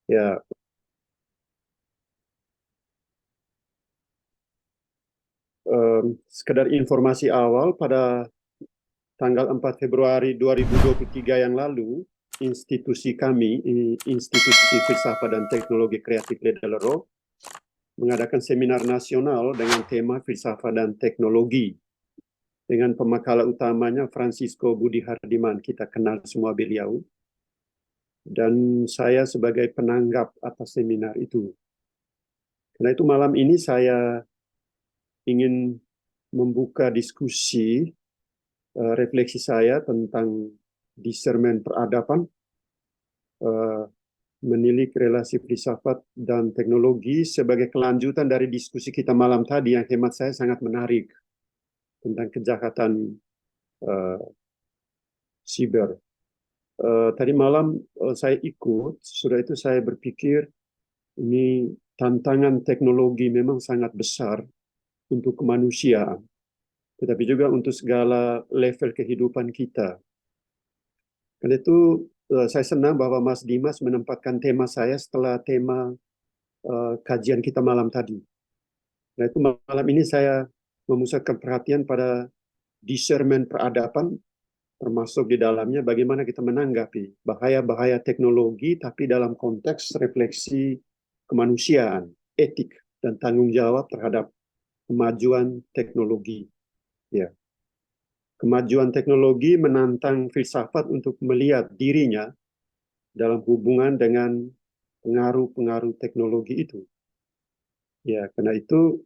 Ya, sekedar informasi awal, pada tanggal 4 Februari 2023 yang lalu, institusi kami, Institusi Filsafat dan Teknologi Kreatif Ledelero, mengadakan seminar nasional dengan tema Filsafat dan Teknologi, dengan pemakala utamanya Francisco Budi Hardiman. Kita kenal semua beliau, dan saya sebagai penanggap atas seminar itu. Karena itu malam ini saya ingin membuka diskusi, refleksi saya tentang discernment peradaban, eh, menilik relasi filsafat dan teknologi sebagai kelanjutan dari diskusi kita malam tadi yang hemat saya sangat menarik tentang kejahatan eh, siber. Tadi malam saya ikut, sudah itu saya berpikir ini tantangan teknologi memang sangat besar untuk kemanusiaan, tetapi juga untuk segala level kehidupan kita. Karena itu saya senang bahwa Mas Dimas menempatkan tema saya setelah tema kajian kita malam tadi. Nah, itu malam ini saya memusatkan perhatian pada discernment peradaban, termasuk di dalamnya bagaimana kita menanggapi bahaya-bahaya teknologi, tapi dalam konteks refleksi kemanusiaan, etik, dan tanggung jawab terhadap kemajuan teknologi. Ya. Kemajuan teknologi menantang filsafat untuk melihat dirinya dalam hubungan dengan pengaruh-pengaruh teknologi itu. Ya, karena itu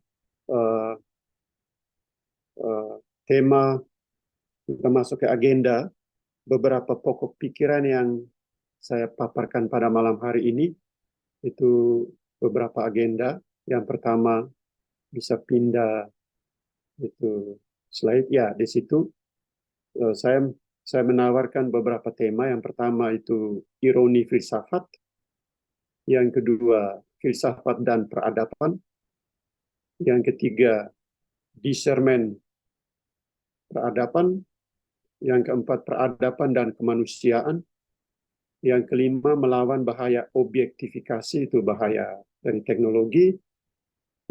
uh, uh, tema kita masuk ke agenda, beberapa pokok pikiran yang saya paparkan pada malam hari ini itu beberapa agenda. Yang pertama, bisa pindah itu slide ya, di situ saya menawarkan beberapa tema. Yang pertama itu ironi filsafat, yang kedua filsafat dan peradaban, yang ketiga discernment peradaban, yang keempat peradaban dan kemanusiaan, yang kelima melawan bahaya objektifikasi, itu bahaya dari teknologi.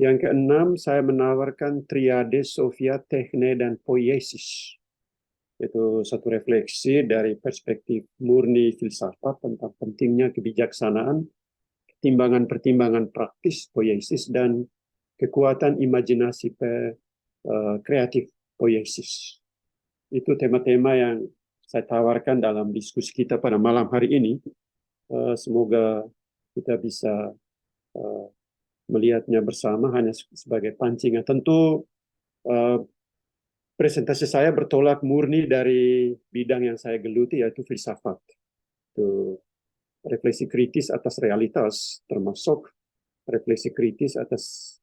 Yang keenam saya menawarkan triade Sofia, Techne, dan Poiesis. Itu satu refleksi dari perspektif murni filsafat tentang pentingnya kebijaksanaan, pertimbangan praktis poiesis, dan kekuatan imajinasi kreatif poiesis. Itu tema-tema yang saya tawarkan dalam diskusi kita pada malam hari ini. Semoga kita bisa uh, melihatnya bersama hanya sebagai pancingan. Tentu uh, presentasi saya bertolak murni dari bidang yang saya geluti, yaitu filsafat. Itu refleksi kritis atas realitas, termasuk refleksi kritis atas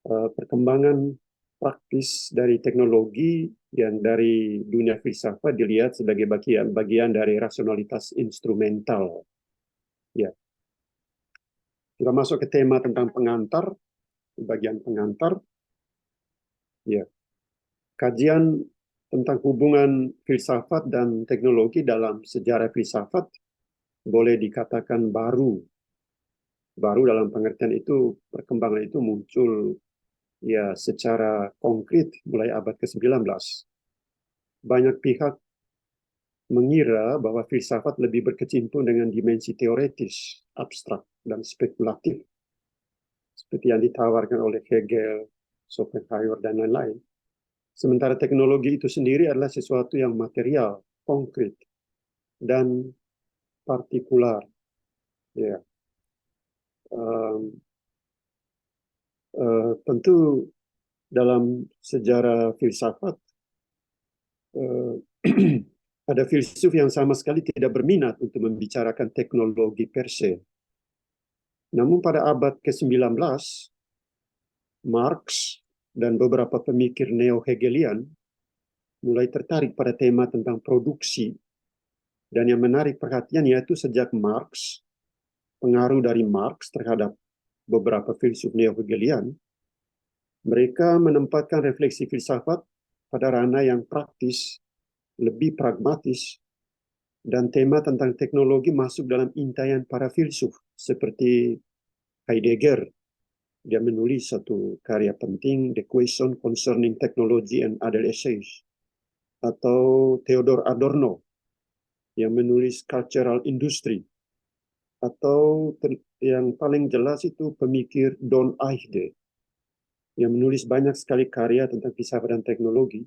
perkembangan praktis dari teknologi yang dari dunia filsafat dilihat sebagai bagian dari rasionalitas instrumental. Ya, kita masuk ke tema tentang pengantar, bagian pengantar. Ya, kajian tentang hubungan filsafat dan teknologi dalam sejarah filsafat boleh dikatakan baru. Baru dalam pengertian itu, perkembangan itu muncul ya secara konkret mulai abad ke-19. Banyak pihak mengira bahwa filsafat lebih berkecimpung dengan dimensi teoretis, abstrak, dan spekulatif, seperti yang ditawarkan oleh Hegel, Schopenhauer, dan lain-lain. Sementara teknologi itu sendiri adalah sesuatu yang material, konkret, dan partikular. Ya, um, tentu dalam sejarah filsafat uh, ada filsuf yang sama sekali tidak berminat untuk membicarakan teknologi per se. Namun pada abad ke-19, Marx dan beberapa pemikir neo-Hegelian mulai tertarik pada tema tentang produksi. Dan yang menarik perhatian yaitu sejak Marx, pengaruh dari Marx terhadap beberapa filsuf neo-Hegelian, mereka menempatkan refleksi filsafat pada ranah yang praktis, lebih pragmatis, dan tema tentang teknologi masuk dalam intaian para filsuf. seperti Heidegger, dia menulis satu karya penting, The Question Concerning Technology and Other Essays, atau Theodor Adorno yang menulis Cultural Industry, atau yang paling jelas itu pemikir Don Aigde yang menulis banyak sekali karya tentang filsafat dan teknologi.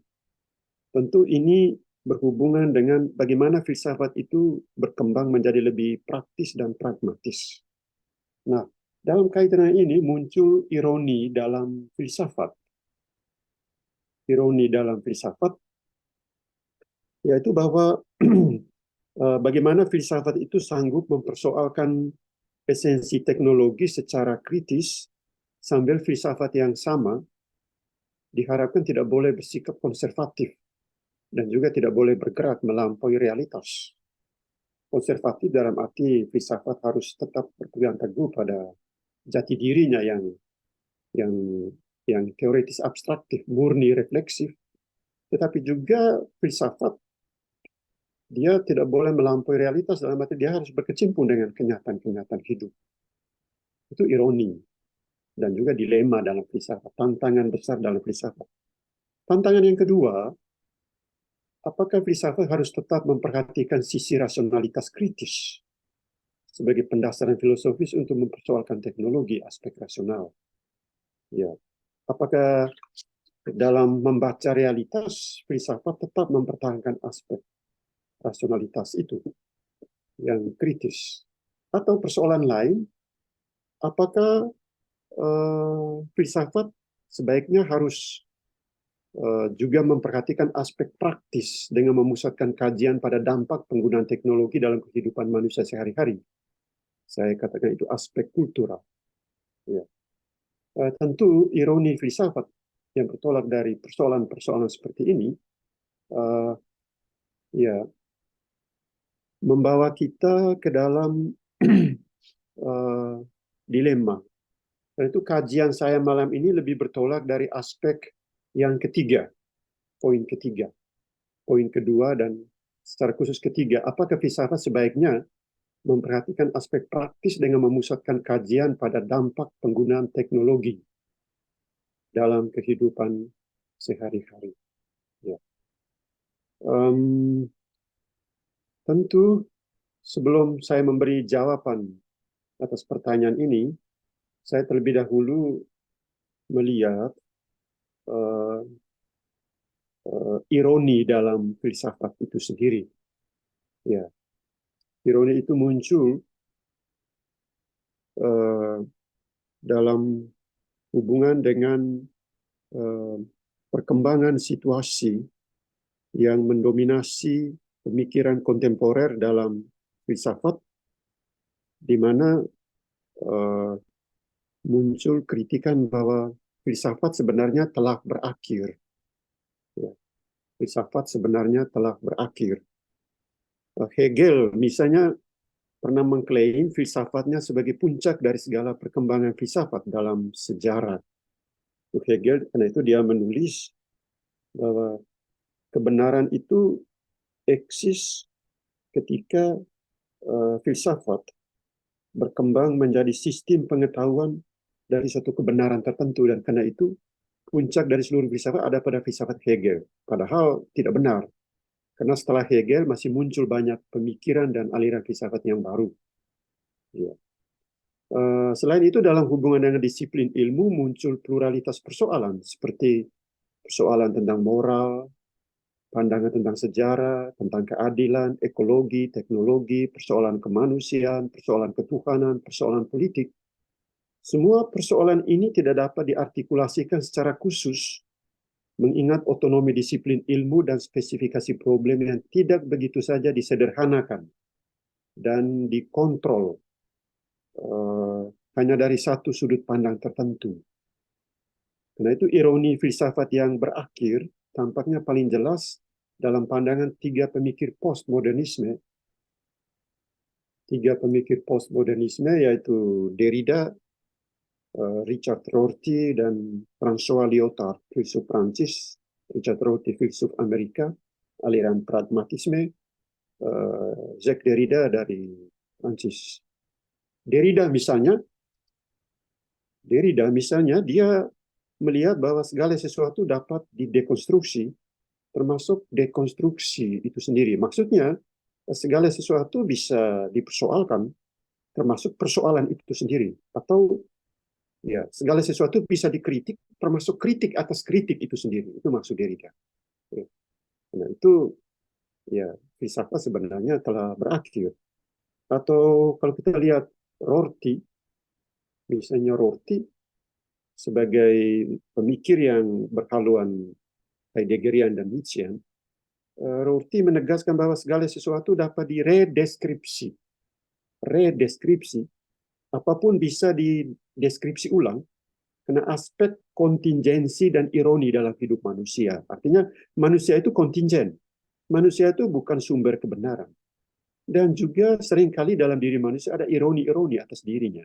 Tentu ini berhubungan dengan bagaimana filsafat itu berkembang menjadi lebih praktis dan pragmatis. Nah, dalam kaitan ini muncul ironi dalam filsafat. Ironi dalam filsafat yaitu bahwa bagaimana filsafat itu sanggup mempersoalkan esensi teknologi secara kritis, sambil filsafat yang sama diharapkan tidak boleh bersikap konservatif dan juga tidak boleh bergerak melampaui realitas. Konservatif dalam arti filsafat harus tetap berpegang teguh pada jati dirinya yang yang teoritis abstraktif, murni refleksif, tetapi juga filsafat dia tidak boleh melampaui realitas dalam arti dia harus berkecimpung dengan kenyataan-kenyataan hidup. Itu ironi dan juga dilema dalam filsafat, tantangan besar dalam filsafat. Tantangan yang kedua, apakah filsafat harus tetap memperhatikan sisi rasionalitas kritis sebagai pendasaran filosofis untuk mempersoalkan teknologi aspek rasional? Ya, apakah dalam membaca realitas filsafat tetap mempertahankan aspek rasionalitas itu yang kritis? Atau persoalan lain, apakah filsafat sebaiknya harus juga memperhatikan aspek praktis dengan memusatkan kajian pada dampak penggunaan teknologi dalam kehidupan manusia sehari-hari? Saya katakan itu aspek kultural. Ya. Tentu ironi filsafat yang bertolak dari persoalan-persoalan seperti ini, ya, membawa kita ke dalam dilema. Dan itu kajian saya malam ini lebih bertolak dari aspek yang ketiga, poin ketiga. Poin kedua dan secara khusus ketiga, apakah filsafat sebaiknya memperhatikan aspek praktis dengan memusatkan kajian pada dampak penggunaan teknologi dalam kehidupan sehari-hari. Ya. Tentu sebelum saya memberi jawaban atas pertanyaan ini, saya terlebih dahulu melihat ironi dalam filsafat itu sendiri. Ya, ironi itu muncul dalam hubungan dengan perkembangan situasi yang mendominasi pemikiran kontemporer dalam filsafat, di mana muncul kritikan bahwa filsafat sebenarnya telah berakhir. Ya, filsafat sebenarnya telah berakhir. Hegel misalnya pernah mengklaim filsafatnya sebagai puncak dari segala perkembangan filsafat dalam sejarah. Hegel, karena itu dia menulis bahwa kebenaran itu eksis ketika filsafat berkembang menjadi sistem pengetahuan dari satu kebenaran tertentu, dan karena itu puncak dari seluruh filsafat ada pada filsafat Hegel. Padahal tidak benar, karena setelah Hegel masih muncul banyak pemikiran dan aliran filsafat yang baru. Ya. Selain itu dalam hubungan dengan disiplin ilmu muncul pluralitas persoalan seperti persoalan tentang moral, pandangan tentang sejarah, tentang keadilan, ekologi, teknologi, persoalan kemanusiaan, persoalan ketuhanan, persoalan politik. Semua persoalan ini tidak dapat diartikulasikan secara khusus, mengingat otonomi disiplin ilmu dan spesifikasi problem yang tidak begitu saja disederhanakan dan dikontrol hanya dari satu sudut pandang tertentu. Karena itu ironi filsafat yang berakhir tampaknya paling jelas dalam pandangan tiga pemikir postmodernisme. Tiga pemikir postmodernisme yaitu Derrida, Richard Rorty, dan François Lyotard, filsuf Prancis. Richard Rorty, filsuf Amerika, aliran pragmatisme. Jacques Derrida dari Prancis. Derrida misalnya dia melihat bahwa segala sesuatu dapat didekonstruksi, termasuk dekonstruksi itu sendiri. Maksudnya segala sesuatu bisa dipersoalkan, termasuk persoalan itu sendiri, atau ya segala sesuatu bisa dikritik, termasuk kritik atas kritik itu sendiri. Itu maksud Derrida. Ya. Nah itu ya filsafat sebenarnya telah berakhir. Atau kalau kita lihat Rorty, misalnya Rorty sebagai pemikir yang berhaluan Heideggerian dan Nietzschean, Rorty menegaskan bahwa segala sesuatu dapat diredeskripsi. Redeskripsi, apapun bisa dideskripsi ulang, karena aspek kontingensi dan ironi dalam hidup manusia. Artinya manusia itu kontingen. Manusia itu bukan sumber kebenaran. Dan juga seringkali dalam diri manusia ada ironi-ironi atas dirinya.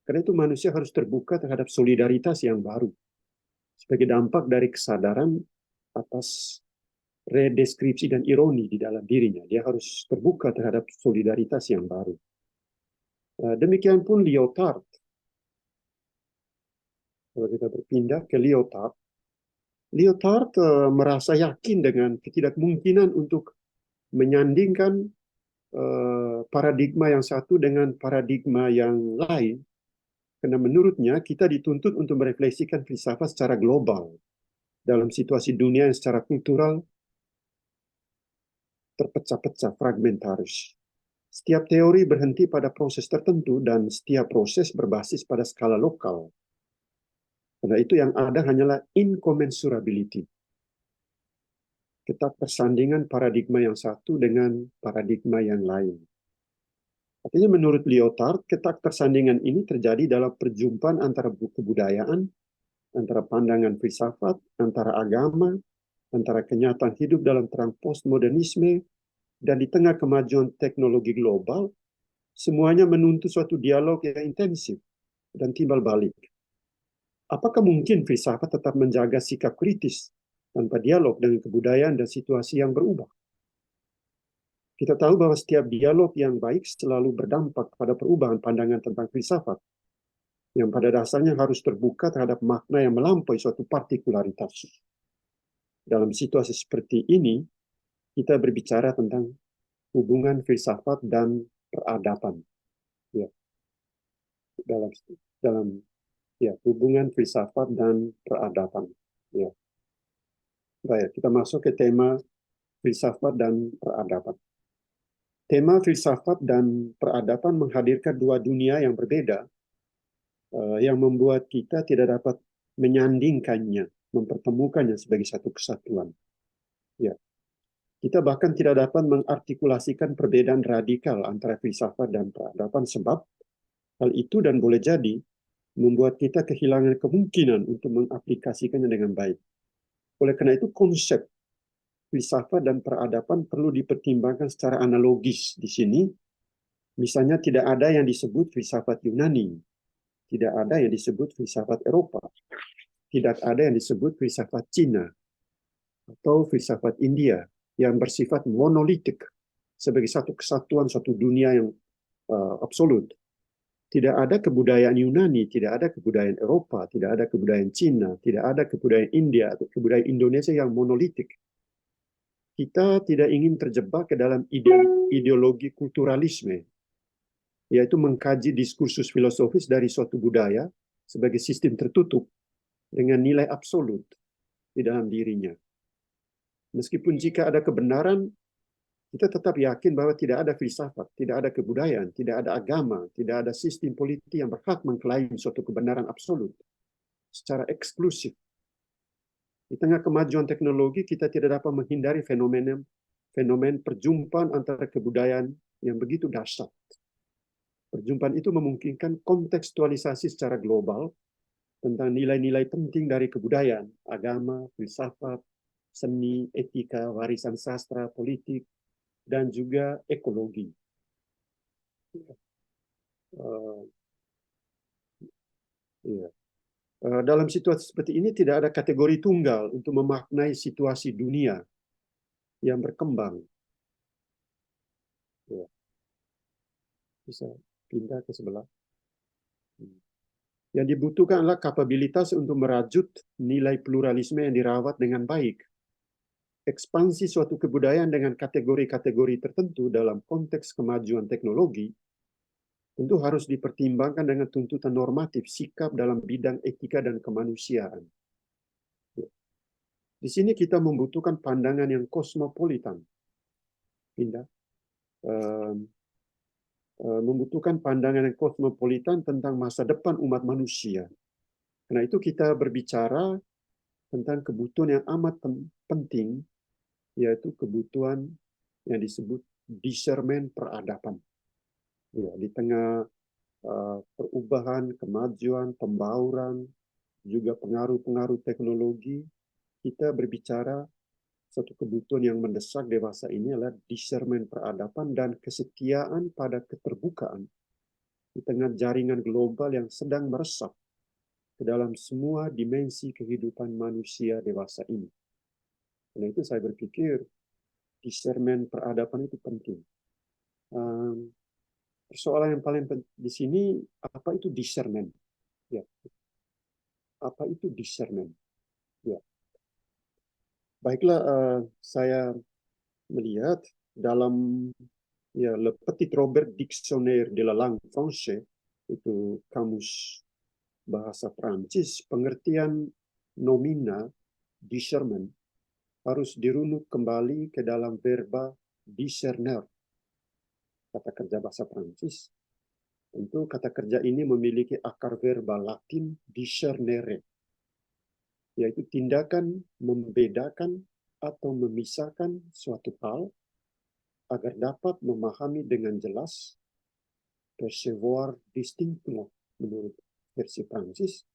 Karena itu manusia harus terbuka terhadap solidaritas yang baru. Sebagai dampak dari kesadaran atas redeskripsi dan ironi di dalam dirinya. Dia harus terbuka terhadap solidaritas yang baru. Demikian pun Lyotard. Kalau kita berpindah ke Lyotard, Lyotard merasa yakin dengan ketidakmungkinan untuk menyandingkan paradigma yang satu dengan paradigma yang lain. Karena menurutnya kita dituntut untuk merefleksikan filsafat secara global dalam situasi dunia yang secara kultural terpecah-pecah, fragmentaris. Setiap teori berhenti pada proses tertentu dan setiap proses berbasis pada skala lokal. Karena itu yang ada hanyalah incommensurability. Ketersandingan paradigma yang satu dengan paradigma yang lain. Artinya menurut Lyotard, ketersandingan ini terjadi dalam perjumpaan antara kebudayaan, antara pandangan filsafat, antara agama, antara kenyataan hidup dalam terang postmodernisme, dan di tengah kemajuan teknologi global, semuanya menuntut suatu dialog yang intensif dan timbal balik. Apakah mungkin filsafat tetap menjaga sikap kritis tanpa dialog dengan kebudayaan dan situasi yang berubah? Kita tahu bahwa setiap dialog yang baik selalu berdampak pada perubahan pandangan tentang filsafat, yang pada dasarnya harus terbuka terhadap makna yang melampaui suatu partikularitas. Dalam situasi seperti ini, kita berbicara tentang hubungan filsafat dan peradaban. Ya, dalam dalam hubungan filsafat dan peradaban. Ya. Baik, kita masuk ke tema filsafat dan peradaban. Tema filsafat dan peradaban menghadirkan dua dunia yang berbeda, yang membuat kita tidak dapat menyandingkannya, mempertemukannya sebagai satu kesatuan. Ya. Kita bahkan tidak dapat mengartikulasikan perbedaan radikal antara filsafat dan peradaban sebab hal itu dan boleh jadi membuat kita kehilangan kemungkinan untuk mengaplikasikannya dengan baik. Oleh karena itu konsep filsafat dan peradaban perlu dipertimbangkan secara analogis di sini. Misalnya tidak ada yang disebut filsafat Yunani, tidak ada yang disebut filsafat Eropa, tidak ada yang disebut filsafat Cina atau filsafat India yang bersifat monolitik sebagai satu kesatuan, satu dunia yang absolut. Tidak ada kebudayaan Yunani, tidak ada kebudayaan Eropa, tidak ada kebudayaan Cina, tidak ada kebudayaan India atau kebudayaan Indonesia yang monolitik. Kita tidak ingin terjebak ke dalam ideologi kulturalisme, yaitu mengkaji diskursus filosofis dari suatu budaya sebagai sistem tertutup dengan nilai absolut di dalam dirinya. Meskipun jika ada kebenaran, kita tetap yakin bahwa tidak ada filsafat, tidak ada kebudayaan, tidak ada agama, tidak ada sistem politik yang berhak mengklaim suatu kebenaran absolut secara eksklusif. Di tengah kemajuan teknologi, kita tidak dapat menghindari fenomen perjumpaan antara kebudayaan yang begitu dahsyat. Perjumpaan itu memungkinkan kontekstualisasi secara global tentang nilai-nilai penting dari kebudayaan, agama, filsafat, seni, etika, warisan sastra, politik, dan juga ekologi. Dalam situasi seperti ini tidak ada kategori tunggal untuk memaknai situasi dunia yang berkembang. Ya. Bisa. Pindah ke sebelah. Yang dibutuhkan adalah kapabilitas untuk merajut nilai pluralisme yang dirawat dengan baik. Ekspansi suatu kebudayaan dengan kategori-kategori tertentu dalam konteks kemajuan teknologi tentu harus dipertimbangkan dengan tuntutan normatif sikap dalam bidang etika dan kemanusiaan. Di sini kita membutuhkan pandangan yang kosmopolitan. Pindah. Membutuhkan pandangan yang kosmopolitan tentang masa depan umat manusia. Karena itu kita berbicara tentang kebutuhan yang amat penting, yaitu kebutuhan yang disebut discernment peradaban. Ya, di tengah perubahan, kemajuan, pembauran, juga pengaruh-pengaruh teknologi, kita berbicara satu kebutuhan yang mendesak dewasa ini adalah discernment peradaban dan kesetiaan pada keterbukaan di tengah jaringan global yang sedang meresap ke dalam semua dimensi kehidupan manusia dewasa ini. Karena itu saya berpikir discernment peradaban itu penting. Persoalan yang paling penting di sini, apa itu discernment? Ya. Apa itu discernment? Ya. Baiklah, saya melihat dalam Le Petit Robert Dictionnaire de la langue française, itu kamus bahasa Prancis, pengertian nomina discernment harus dirunut kembali ke dalam verba discerner, kata kerja bahasa Prancis. Tentu kata kerja ini memiliki akar verba Latin discernere, yaitu tindakan membedakan atau memisahkan suatu hal agar dapat memahami dengan jelas, percevoir distinctement menurut versi Prancis,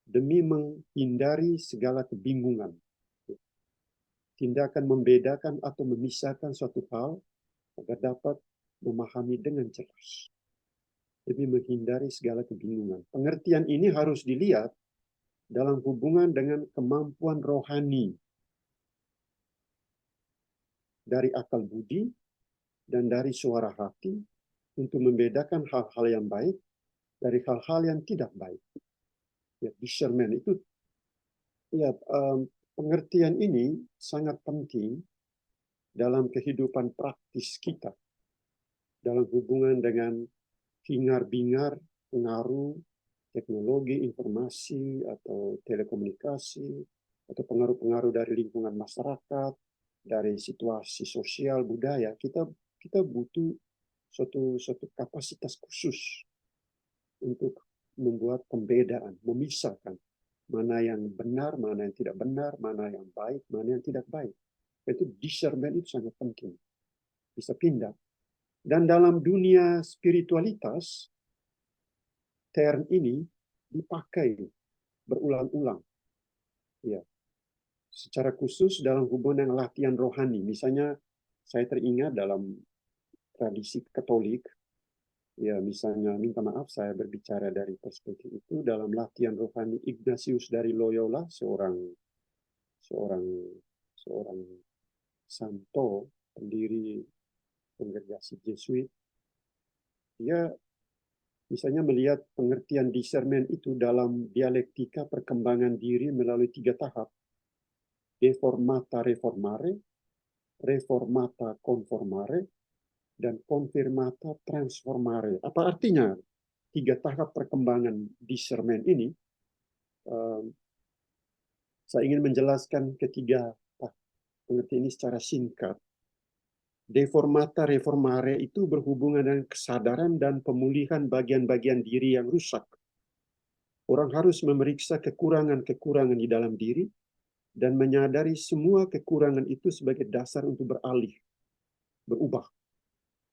demi menghindari segala kebingungan. Tindakan membedakan atau memisahkan suatu hal agar dapat memahami dengan jelas, demi menghindari segala kebingungan. Pengertian ini harus dilihat dalam hubungan dengan kemampuan rohani dari akal budi dan dari suara hati untuk membedakan hal-hal yang baik dari hal-hal yang tidak baik. Ya, discernment itu, ya, pengertian ini sangat penting dalam kehidupan praktis kita, dalam hubungan dengan hingar-bingar pengaruh teknologi, informasi, atau telekomunikasi, atau pengaruh-pengaruh dari lingkungan masyarakat, dari situasi sosial, budaya. Kita butuh suatu kapasitas khusus untuk membuat pembedaan, memisahkan mana yang benar, mana yang tidak benar, mana yang baik, mana yang tidak baik. Itu discernment itu sangat penting. Bisa pindah. Dan dalam dunia spiritualitas, term ini dipakai berulang-ulang. Ya. Secara khusus dalam hubungan latihan rohani. Misalnya, saya teringat dalam tradisi Katolik, ya misalnya, minta maaf saya berbicara dari perspektif itu, dalam latihan rohani Ignatius dari Loyola, seorang santo, pendiri kongregasi Jesuit, dia misalnya melihat pengertian discernment itu dalam dialektika perkembangan diri melalui 3 tahap. Deformata reformare, reformata conformare, dan confirmata transformare. Apa artinya 3 tahap perkembangan discernment ini? Saya ingin menjelaskan ketiga pengertian ini secara singkat. Deformata reformare itu berhubungan dengan kesadaran dan pemulihan bagian-bagian diri yang rusak. Orang harus memeriksa kekurangan-kekurangan di dalam diri dan menyadari semua kekurangan itu sebagai dasar untuk beralih, berubah.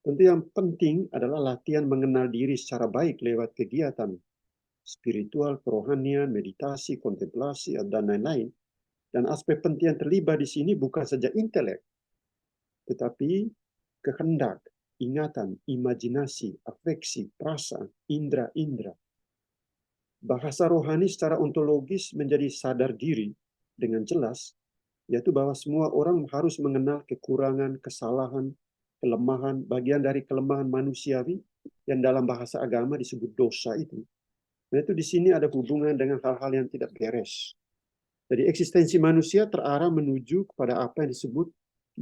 Tentu yang penting adalah latihan mengenal diri secara baik lewat kegiatan spiritual, kerohanian, meditasi, kontemplasi, dan lain-lain. Dan aspek penting yang terlibat di sini bukan saja intelek, tetapi kehendak, ingatan, imajinasi, afeksi, perasaan, indera-indera. Bahasa rohani secara ontologis menjadi sadar diri dengan jelas, yaitu bahwa semua orang harus mengenal kekurangan, kesalahan, kelemahan, bagian dari kelemahan manusiawi yang dalam bahasa agama disebut dosa itu. Nah, itu di sini ada hubungan dengan hal-hal yang tidak beres. Jadi eksistensi manusia terarah menuju kepada apa yang disebut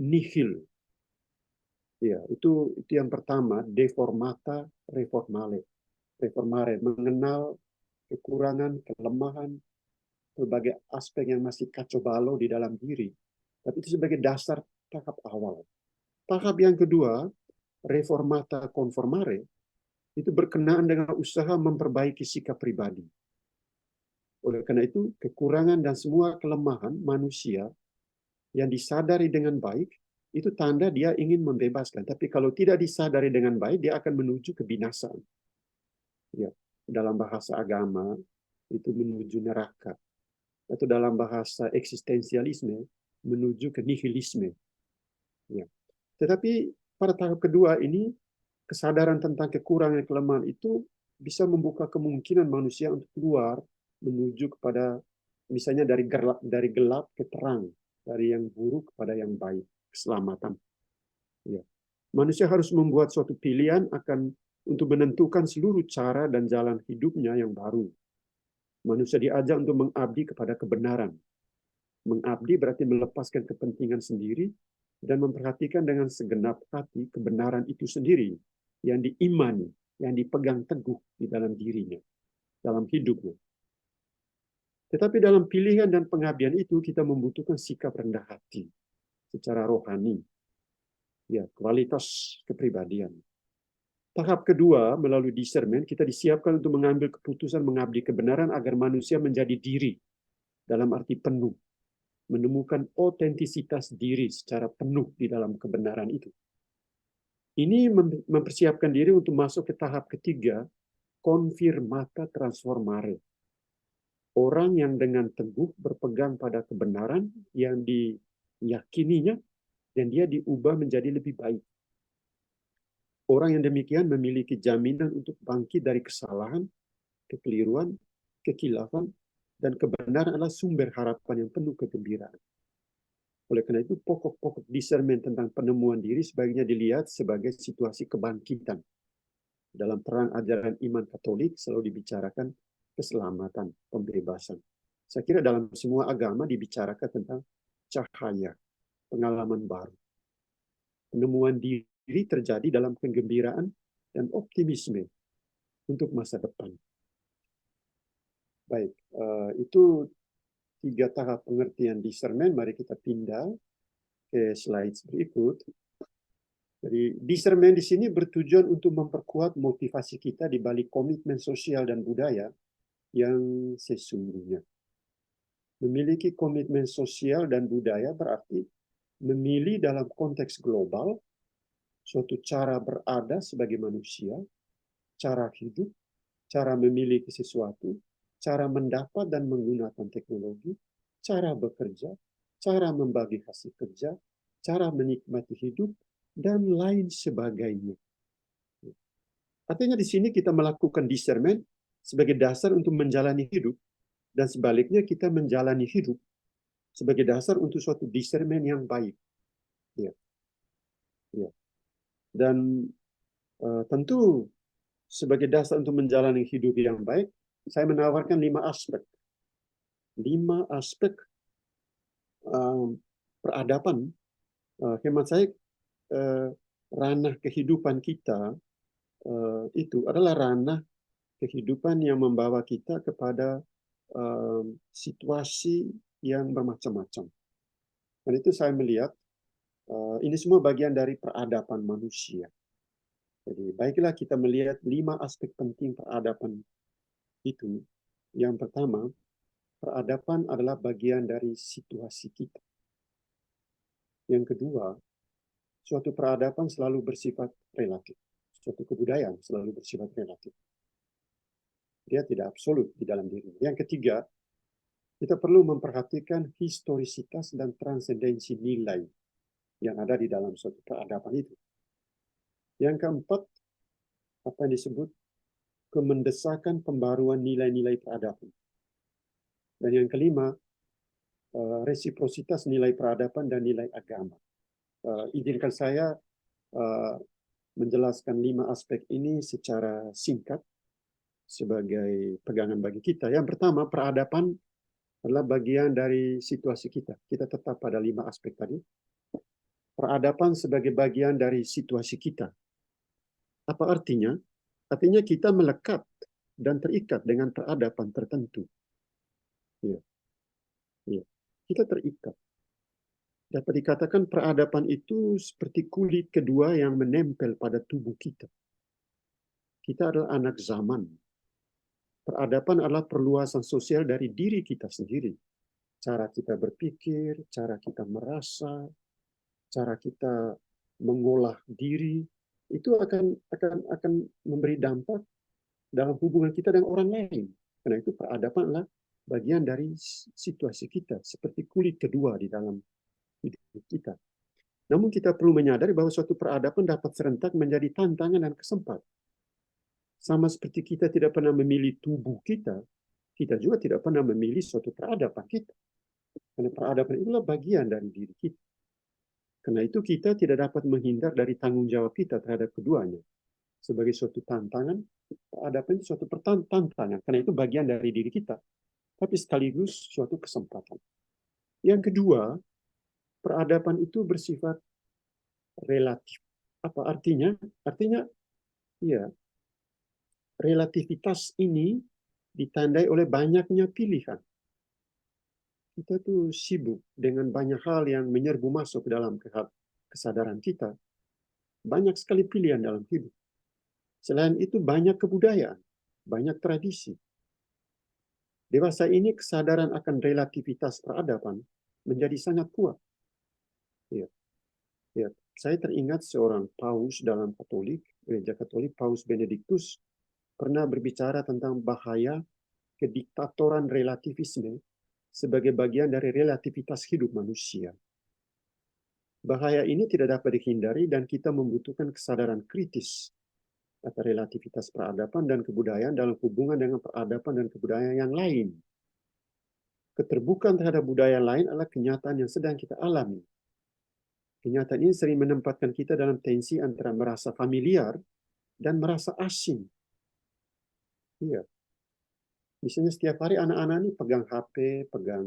nihil. Ya, itu yang pertama, deformata reformare. Reformare, mengenal kekurangan, kelemahan, berbagai aspek yang masih kacau balau di dalam diri. Tapi itu sebagai dasar tahap awal. Tahap yang kedua, reformata conformare, itu berkenaan dengan usaha memperbaiki sikap pribadi. Oleh karena itu, kekurangan dan semua kelemahan manusia yang disadari dengan baik, itu tanda dia ingin membebaskan. Tapi kalau tidak disadari dengan baik, dia akan menuju kebinasaan. Ya, dalam bahasa agama, itu menuju neraka. Atau dalam bahasa eksistensialisme, menuju ke nihilisme. Ya. Tetapi pada tahap kedua ini, kesadaran tentang kekurangan dan kelemahan itu bisa membuka kemungkinan manusia untuk keluar menuju kepada misalnya dari gelap ke terang, dari yang buruk kepada yang baik, keselamatan. Ya. Manusia harus membuat suatu pilihan akan untuk menentukan seluruh cara dan jalan hidupnya yang baru. Manusia diajak untuk mengabdi kepada kebenaran. Mengabdi berarti melepaskan kepentingan sendiri dan memperhatikan dengan segenap hati kebenaran itu sendiri yang diimani, yang dipegang teguh di dalam dirinya, dalam hidupnya. Tetapi dalam pilihan dan pengabdian itu kita membutuhkan sikap rendah hati secara rohani, ya, kualitas kepribadian. Tahap kedua, melalui discernment, kita disiapkan untuk mengambil keputusan mengabdi kebenaran agar manusia menjadi diri, dalam arti penuh, menemukan otentisitas diri secara penuh di dalam kebenaran itu. Ini mempersiapkan diri untuk masuk ke tahap ketiga, confirmata transformare. Orang yang dengan teguh berpegang pada kebenaran yang diyakininya, dan dia diubah menjadi lebih baik. Orang yang demikian memiliki jaminan untuk bangkit dari kesalahan, kekeliruan, kekilafan, dan kebenaran adalah sumber harapan yang penuh kegembiraan. Oleh karena itu, pokok-pokok discernment tentang penemuan diri sebaiknya dilihat sebagai situasi kebangkitan. Dalam perang ajaran iman Katolik selalu dibicarakan keselamatan, pembebasan. Saya kira dalam semua agama dibicarakan tentang cahaya, pengalaman baru. Penemuan diri terjadi dalam kegembiraan dan optimisme untuk masa depan. Baik, itu 3 tahap pengertian discernment. Mari kita pindah ke slide berikut. Jadi discernment di sini bertujuan untuk memperkuat motivasi kita di balik komitmen sosial dan budaya yang sesungguhnya. Memiliki komitmen sosial dan budaya berarti memilih dalam konteks global suatu cara berada sebagai manusia, cara hidup, cara memiliki sesuatu, cara mendapat dan menggunakan teknologi, cara bekerja, cara membagi hasil kerja, cara menikmati hidup, dan lain sebagainya. Artinya di sini kita melakukan discernment sebagai dasar untuk menjalani hidup, dan sebaliknya kita menjalani hidup sebagai dasar untuk suatu discernment yang baik. Ya. Ya. Dan tentu sebagai dasar untuk menjalani hidup yang baik, saya menawarkan 5 aspek. 5 aspek peradaban, hemat saya, ranah kehidupan kita itu adalah ranah kehidupan yang membawa kita kepada situasi yang bermacam-macam. Dan itu saya melihat ini semua bagian dari peradaban manusia. Jadi baiklah kita melihat 5 aspek penting peradaban itu. Yang pertama, peradaban adalah bagian dari situasi kita. Yang kedua, suatu peradaban selalu bersifat relatif. Suatu kebudayaan selalu bersifat relatif. Dia tidak absolut di dalam diri. Yang ketiga, kita perlu memperhatikan historisitas dan transendensi nilai yang ada di dalam suatu peradaban itu. Yang keempat, apa yang disebut kemendesakan pembaruan nilai-nilai peradaban. Dan yang kelima, resiprositas nilai peradaban dan nilai agama. Izinkan saya menjelaskan 5 aspek ini secara singkat sebagai pegangan bagi kita. Yang pertama, peradaban adalah bagian dari situasi kita. Kita tetap pada 5 aspek tadi. Peradaban sebagai bagian dari situasi kita. Apa artinya? Artinya kita melekat dan terikat dengan peradaban tertentu. Ya, ya. Kita terikat. Dapat dikatakan peradaban itu seperti kulit kedua yang menempel pada tubuh kita. Kita adalah anak zaman. Peradaban adalah perluasan sosial dari diri kita sendiri. Cara kita berpikir, cara kita merasa, cara kita mengolah diri, itu akan memberi dampak dalam hubungan kita dengan orang lain. Karena itu peradaban adalah bagian dari situasi kita, seperti kulit kedua di dalam hidup kita. Namun kita perlu menyadari bahwa suatu peradaban dapat serentak menjadi tantangan dan kesempatan. Sama seperti kita tidak pernah memilih tubuh kita, kita juga tidak pernah memilih suatu peradaban kita. Karena peradaban itulah bagian dari diri kita. Karena itu kita tidak dapat menghindar dari tanggung jawab kita terhadap keduanya. Sebagai suatu tantangan, peradaban itu suatu tantangan. Karena itu bagian dari diri kita. Tapi sekaligus suatu kesempatan. Yang kedua, peradaban itu bersifat relatif. Apa artinya? Artinya, ya, relativitas ini ditandai oleh banyaknya pilihan. Kita tuh sibuk dengan banyak hal yang menyerbu masuk dalam kesadaran kita. Banyak sekali pilihan dalam hidup. Selain itu banyak kebudayaan, banyak tradisi. Dewasa ini kesadaran akan relativitas peradaban menjadi sangat kuat. Ya. Ya. Saya teringat seorang paus dalam Gereja Katolik, Paus Benediktus, pernah berbicara tentang bahaya kediktatoran relativisme sebagai bagian dari relativitas hidup manusia. Bahaya ini tidak dapat dihindari dan kita membutuhkan kesadaran kritis atas relativitas peradaban dan kebudayaan dalam hubungan dengan peradaban dan kebudayaan yang lain. Keterbukaan terhadap budaya lain adalah kenyataan yang sedang kita alami. Kenyataan ini sering menempatkan kita dalam tensi antara merasa familiar dan merasa asing. Iya. Misalnya setiap hari anak-anak ini pegang HP, pegang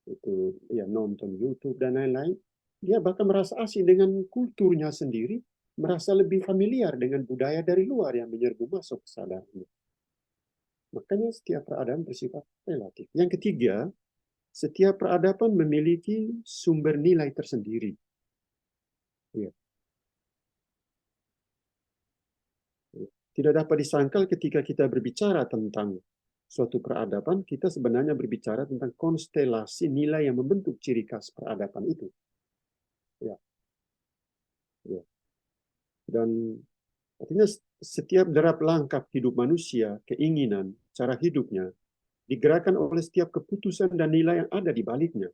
itu ya nonton YouTube dan lain-lain. Dia bahkan merasa asing dengan kulturnya sendiri, merasa lebih familiar dengan budaya dari luar yang menyerbu masuk kesadarannya. Makanya setiap peradaban bersifat relatif. Yang ketiga, setiap peradaban memiliki sumber nilai tersendiri. Ya. Tidak dapat disangkal ketika kita berbicara tentang suatu peradaban, kita sebenarnya berbicara tentang konstelasi nilai yang membentuk ciri khas peradaban itu. Ya. Ya. Dan artinya setiap derap langkah hidup manusia, keinginan, cara hidupnya, digerakkan oleh setiap keputusan dan nilai yang ada di baliknya.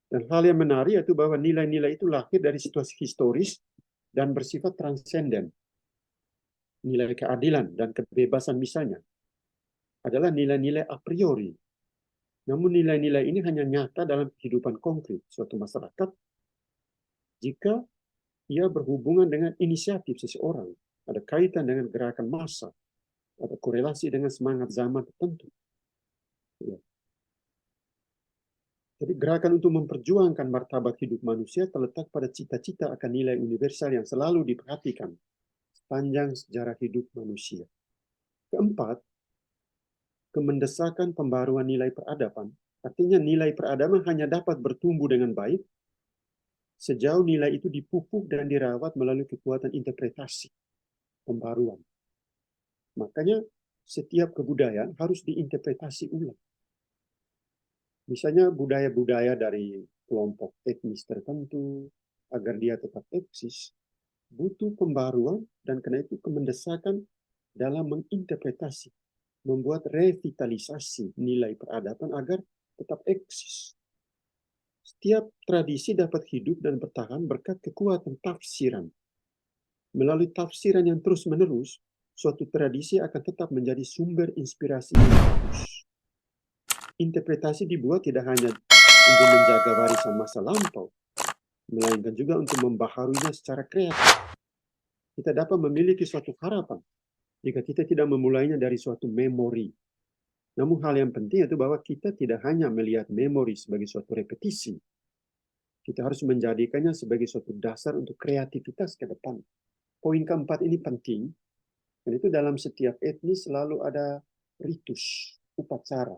Dan hal yang menarik itu bahwa nilai-nilai itu lahir dari situasi historis dan bersifat transenden. Nilai keadilan dan kebebasan misalnya adalah nilai-nilai a priori. Namun nilai-nilai ini hanya nyata dalam kehidupan konkret suatu masyarakat jika ia berhubungan dengan inisiatif seseorang, ada kaitan dengan gerakan massa, ada korelasi dengan semangat zaman tertentu. Ya. Jadi gerakan untuk memperjuangkan martabat hidup manusia terletak pada cita-cita akan nilai universal yang selalu diperhatikan sepanjang sejarah hidup manusia. Keempat, kemendesakan pembaruan nilai peradaban. Artinya nilai peradaban hanya dapat bertumbuh dengan baik sejauh nilai itu dipupuk dan dirawat melalui kekuatan interpretasi, pembaruan. Makanya setiap kebudayaan harus diinterpretasi ulang. Misalnya budaya-budaya dari kelompok etnis tertentu, agar dia tetap eksis, butuh pembaruan dan karena itu kemendesakan dalam menginterpretasi, membuat revitalisasi nilai peradaban agar tetap eksis. Setiap tradisi dapat hidup dan bertahan berkat kekuatan tafsiran. Melalui tafsiran yang terus-menerus, suatu tradisi akan tetap menjadi sumber inspirasi yang bagus. Interpretasi dibuat tidak hanya untuk menjaga warisan masa lampau, melainkan juga untuk membaharuinya secara kreatif. kita dapat memiliki suatu harapan jika kita tidak memulainya dari suatu memori. Namun hal yang penting itu bahwa kita tidak hanya melihat memori sebagai suatu repetisi, kita harus menjadikannya sebagai suatu dasar untuk kreativitas ke depan. Poin keempat ini penting, dan itu dalam setiap etnis selalu ada ritus, upacara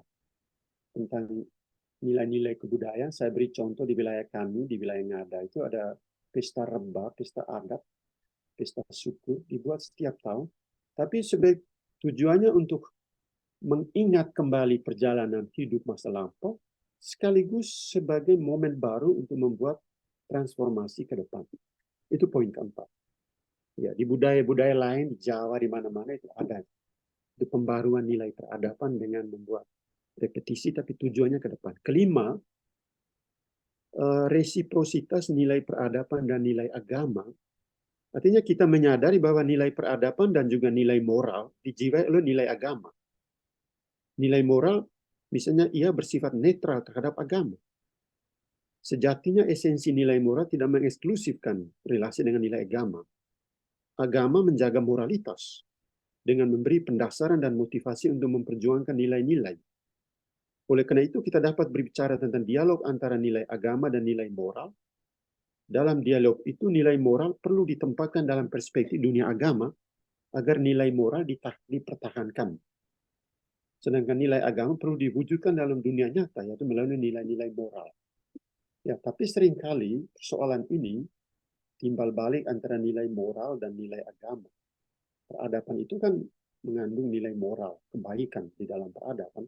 tentang nilai-nilai kebudayaan. Saya beri contoh di wilayah kami, di wilayah Ngada itu ada pesta reba, pesta adat, pesta suku dibuat setiap tahun. Tapi sebagai tujuannya untuk mengingat kembali perjalanan hidup masa lampau, sekaligus sebagai momen baru untuk membuat transformasi ke depan. Itu poin keempat. Ya, di budaya-budaya lain, di Jawa, di mana-mana itu ada. Itu pembaruan nilai peradaban dengan membuat repetisi, tapi tujuannya ke depan. Kelima, resiprositas nilai peradaban dan nilai agama. Artinya kita menyadari bahwa nilai peradaban dan juga nilai moral dijiwai oleh nilai agama. Nilai moral, misalnya ia bersifat netral terhadap agama. Sejatinya esensi nilai moral tidak mengeksklusifkan relasi dengan nilai agama. Agama menjaga moralitas dengan memberi pendasaran dan motivasi untuk memperjuangkan nilai-nilai. Oleh karena itu, kita dapat berbicara tentang dialog antara nilai agama dan nilai moral. Dalam dialog itu, nilai moral perlu ditempatkan dalam perspektif dunia agama agar nilai moral dipertahankan. Sedangkan nilai agama perlu diwujudkan dalam dunia nyata, yaitu melalui nilai-nilai moral. Ya, tapi seringkali persoalan ini timbal balik antara nilai moral dan nilai agama. Peradaban itu kan mengandung nilai moral, kebaikan di dalam peradaban.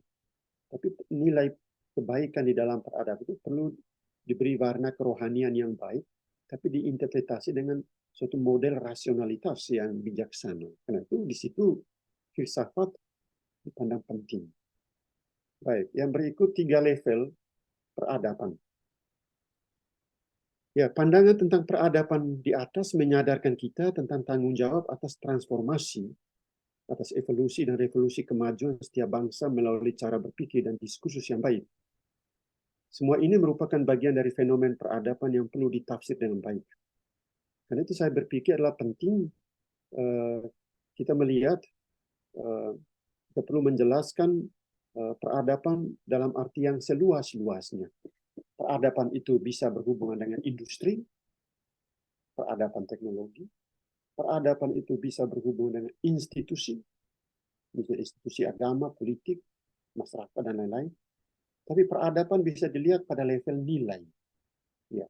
Tapi nilai kebaikan di dalam peradaban itu perlu diberi warna kerohanian yang baik, tapi diinterpretasi dengan suatu model rasionalitas yang bijaksana. Karena itu di situ filsafat dipandang penting. Baik, yang berikut 3 level peradaban. Ya, pandangan tentang peradaban di atas menyadarkan kita tentang tanggung jawab atas transformasi, atas evolusi dan revolusi kemajuan setiap bangsa melalui cara berpikir dan diskursus yang baik. Semua ini merupakan bagian dari fenomen peradaban yang perlu ditafsir dengan baik. Karena itu saya berpikir adalah penting kita melihat, kita perlu menjelaskan peradaban dalam arti yang seluas-luasnya. Peradaban itu bisa berhubungan dengan industri, peradaban teknologi, peradaban itu bisa berhubungan dengan institusi, misalnya institusi agama, politik, masyarakat, dan lain-lain. Tapi peradaban bisa dilihat pada level nilai. Ya,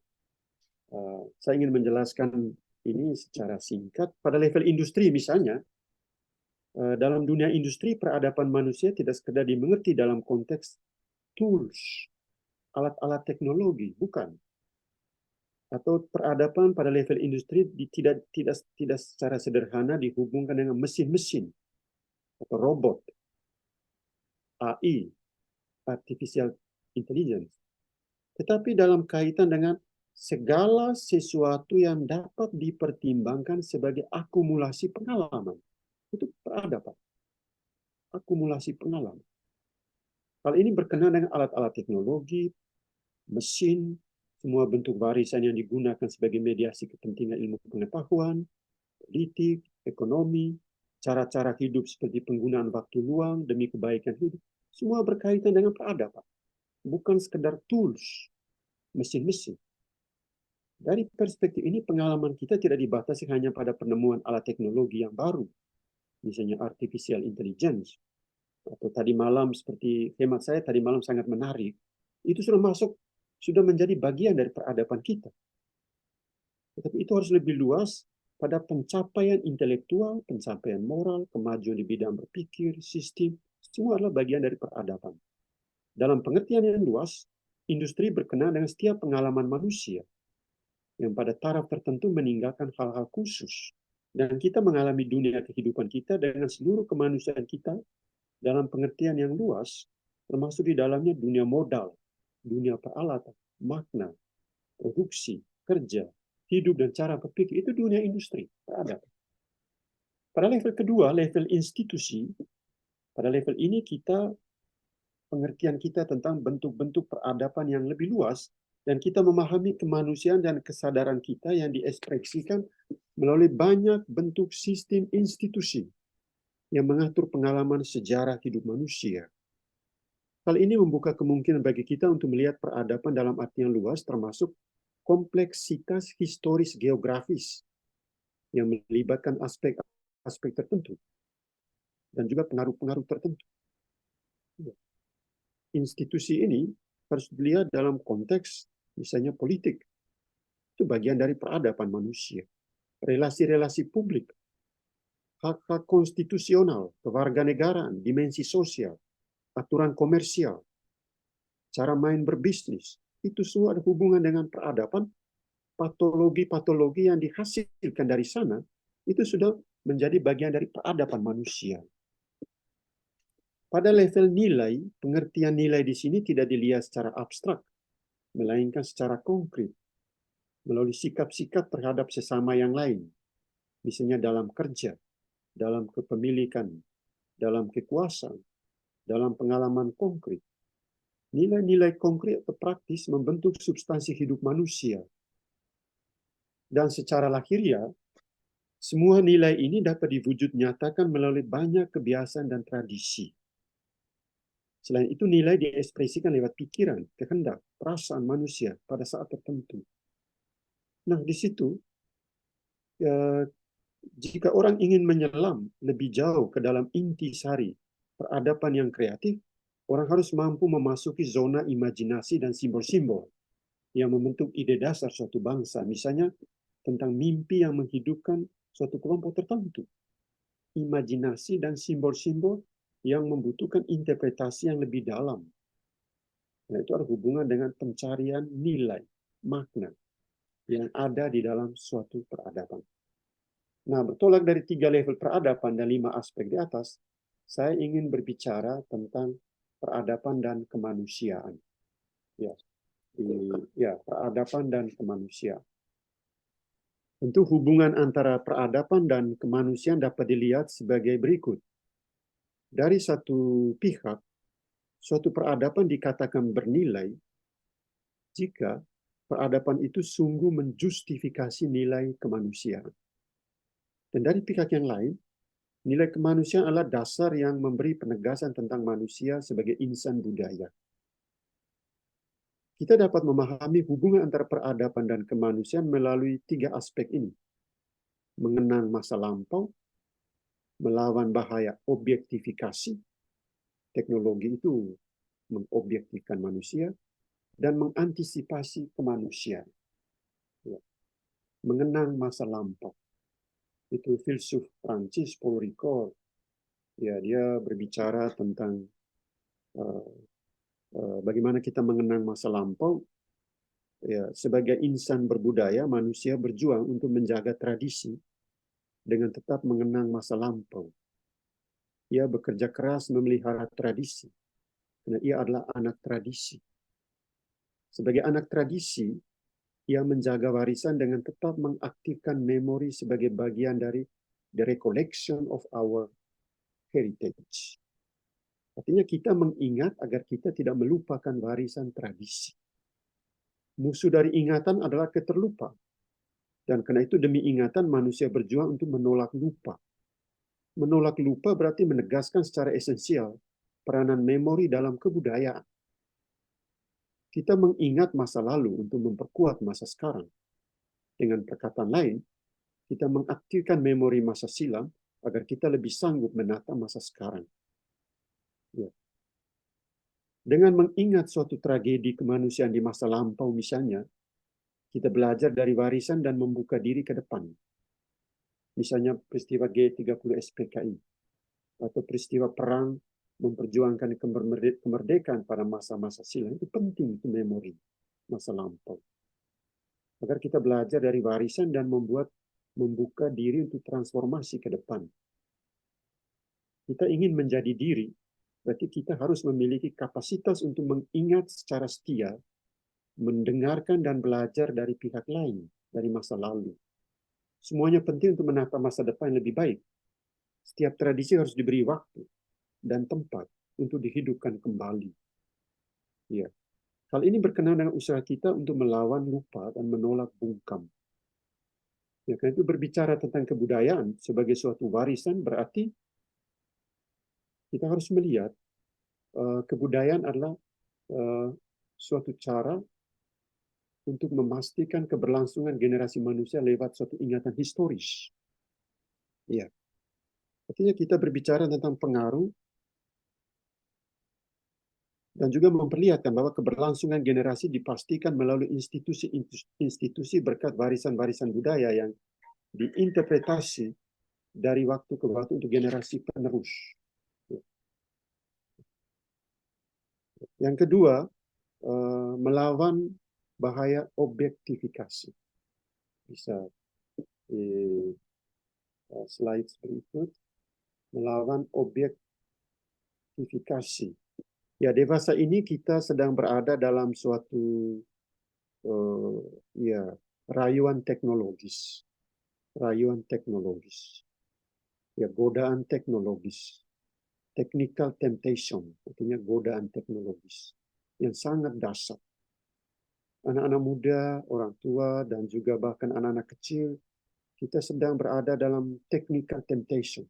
saya ingin menjelaskan ini secara singkat. Pada level industri misalnya, dalam dunia industri, peradaban manusia tidak sekedar dimengerti dalam konteks tools, alat-alat teknologi, bukan. Atau peradaban pada level industri tidak secara sederhana dihubungkan dengan mesin-mesin atau robot, AI, artificial intelligence. Tetapi dalam kaitan dengan segala sesuatu yang dapat dipertimbangkan sebagai akumulasi pengalaman. Itu peradaban. Akumulasi pengalaman. Hal ini berkenaan dengan alat-alat teknologi, mesin, semua bentuk barisan yang digunakan sebagai mediasi kepentingan ilmu pengetahuan, politik, ekonomi, cara-cara hidup seperti penggunaan waktu luang demi kebaikan hidup. Semua berkaitan dengan peradaban. Bukan sekedar tools, mesin-mesin. Dari perspektif ini, pengalaman kita tidak dibatasi hanya pada penemuan alat teknologi yang baru, misalnya artificial intelligence, atau tadi malam, seperti hemat saya tadi malam sangat menarik, itu sudah menjadi bagian dari peradaban kita. Tetapi itu harus lebih luas pada pencapaian intelektual, pencapaian moral, kemajuan di bidang berpikir, sistem, semua adalah bagian dari peradaban. Dalam pengertian yang luas, industri berkenaan dengan setiap pengalaman manusia yang pada taraf tertentu meninggalkan hal-hal khusus. Dan kita mengalami dunia kehidupan kita dengan seluruh kemanusiaan kita dalam pengertian yang luas, termasuk di dalamnya dunia modal, dunia peralatan, makna, produksi, kerja, hidup, dan cara berpikir. Itu dunia industri, peradaban. Pada level kedua, level institusi, pada level ini pengertian kita tentang bentuk-bentuk peradaban yang lebih luas, dan kita memahami kemanusiaan dan kesadaran kita yang diekspresikan melalui banyak bentuk sistem institusi yang mengatur pengalaman sejarah hidup manusia. Hal ini membuka kemungkinan bagi kita untuk melihat peradaban dalam arti yang luas, termasuk kompleksitas historis geografis yang melibatkan aspek-aspek tertentu dan juga pengaruh-pengaruh tertentu. Institusi ini harus dilihat dalam konteks misalnya politik. Itu bagian dari peradaban manusia. Relasi-relasi publik, hak-hak konstitusional, kewarganegaraan, dimensi sosial, aturan komersial, cara main berbisnis, itu semua ada hubungan dengan peradaban. Patologi-patologi yang dihasilkan dari sana, itu sudah menjadi bagian dari peradaban manusia. Pada level nilai, pengertian nilai di sini tidak dilihat secara abstrak, melainkan secara konkret, melalui sikap-sikap terhadap sesama yang lain, misalnya dalam kerja, dalam kepemilikan, dalam kekuasaan, dalam pengalaman konkret. Nilai-nilai konkret atau praktis membentuk substansi hidup manusia. Dan secara lahiriah, semua nilai ini dapat diwujud nyatakan melalui banyak kebiasaan dan tradisi. Selain itu, nilai diekspresikan lewat pikiran, kehendak, perasaan manusia pada saat tertentu. Nah, di situ, jika orang ingin menyelam lebih jauh ke dalam intisari peradaban yang kreatif, orang harus mampu memasuki zona imajinasi dan simbol-simbol yang membentuk ide dasar suatu bangsa, misalnya tentang mimpi yang menghidupkan suatu kelompok tertentu. Imajinasi dan simbol-simbol yang membutuhkan interpretasi yang lebih dalam. Nah, itu ada hubungan dengan pencarian nilai, makna yang ada di dalam suatu peradaban. Nah, bertolak dari 3 level peradaban dan 5 aspek di atas, saya ingin berbicara tentang peradaban dan kemanusiaan. Peradaban dan kemanusiaan. Tentu hubungan antara peradaban dan kemanusiaan dapat dilihat sebagai berikut. Dari satu pihak, suatu peradaban dikatakan bernilai jika peradaban itu sungguh menjustifikasi nilai kemanusiaan. Dan dari pihak yang lain, nilai kemanusiaan adalah dasar yang memberi penegasan tentang manusia sebagai insan budaya. Kita dapat memahami hubungan antara peradaban dan kemanusiaan melalui 3 aspek ini. Mengenang masa lampau, melawan bahaya objektifikasi, teknologi itu mengobjektifkan manusia, dan mengantisipasi kemanusiaan. Mengenang masa lampau. Itu filsuf Prancis Paul Ricoeur. Dia berbicara tentang bagaimana kita mengenang masa lampau. Sebagai insan berbudaya, manusia berjuang untuk menjaga tradisi dengan tetap mengenang masa lampau. Ia bekerja keras memelihara tradisi, karena ia adalah anak tradisi. Sebagai anak tradisi, ia menjaga warisan dengan tetap mengaktifkan memori sebagai bagian dari the recollection of our heritage. Artinya kita mengingat agar kita tidak melupakan warisan tradisi. Musuh dari ingatan adalah keterlupaan. Dan karena itu demi ingatan manusia berjuang untuk menolak lupa. Menolak lupa berarti menegaskan secara esensial peranan memori dalam kebudayaan. Kita mengingat masa lalu untuk memperkuat masa sekarang. Dengan perkataan lain, kita mengaktifkan memori masa silam agar kita lebih sanggup menata masa sekarang. Dengan mengingat suatu tragedi kemanusiaan di masa lampau misalnya, kita belajar dari warisan dan membuka diri ke depan. Misalnya peristiwa G30 SPKI, atau peristiwa perang memperjuangkan kemerdekaan pada masa-masa silam, itu penting, itu memori masa lampau. Agar kita belajar dari warisan dan membuka diri untuk transformasi ke depan. Kita ingin menjadi diri, berarti kita harus memiliki kapasitas untuk mengingat secara setia, mendengarkan dan belajar dari pihak lain, dari masa lalu. Semuanya penting untuk menata masa depan yang lebih baik. Setiap tradisi harus diberi waktu dan tempat untuk dihidupkan kembali. Hal ini berkenaan dengan usaha kita untuk melawan lupa dan menolak bungkam. Ya, karena itu berbicara tentang kebudayaan sebagai suatu warisan berarti kita harus melihat kebudayaan adalah suatu cara untuk memastikan keberlangsungan generasi manusia lewat suatu ingatan historis. Ya, artinya kita berbicara tentang pengaruh dan juga memperlihatkan bahwa keberlangsungan generasi dipastikan melalui institusi-institusi berkat warisan-warisan budaya yang diinterpretasi dari waktu ke waktu untuk generasi penerus. Yang kedua, melawan bahaya objektifikasi. Bisa di slide berikut. Melawan objektifikasi. Ya, dewasa ini kita sedang berada dalam suatu ya, rayuan teknologis. Rayuan teknologis. Ya, godaan teknologis. Technical temptation, artinya godaan teknologis yang sangat dahsyat. Anak-anak muda, orang tua, dan juga bahkan anak-anak kecil, kita sedang berada dalam technical temptation,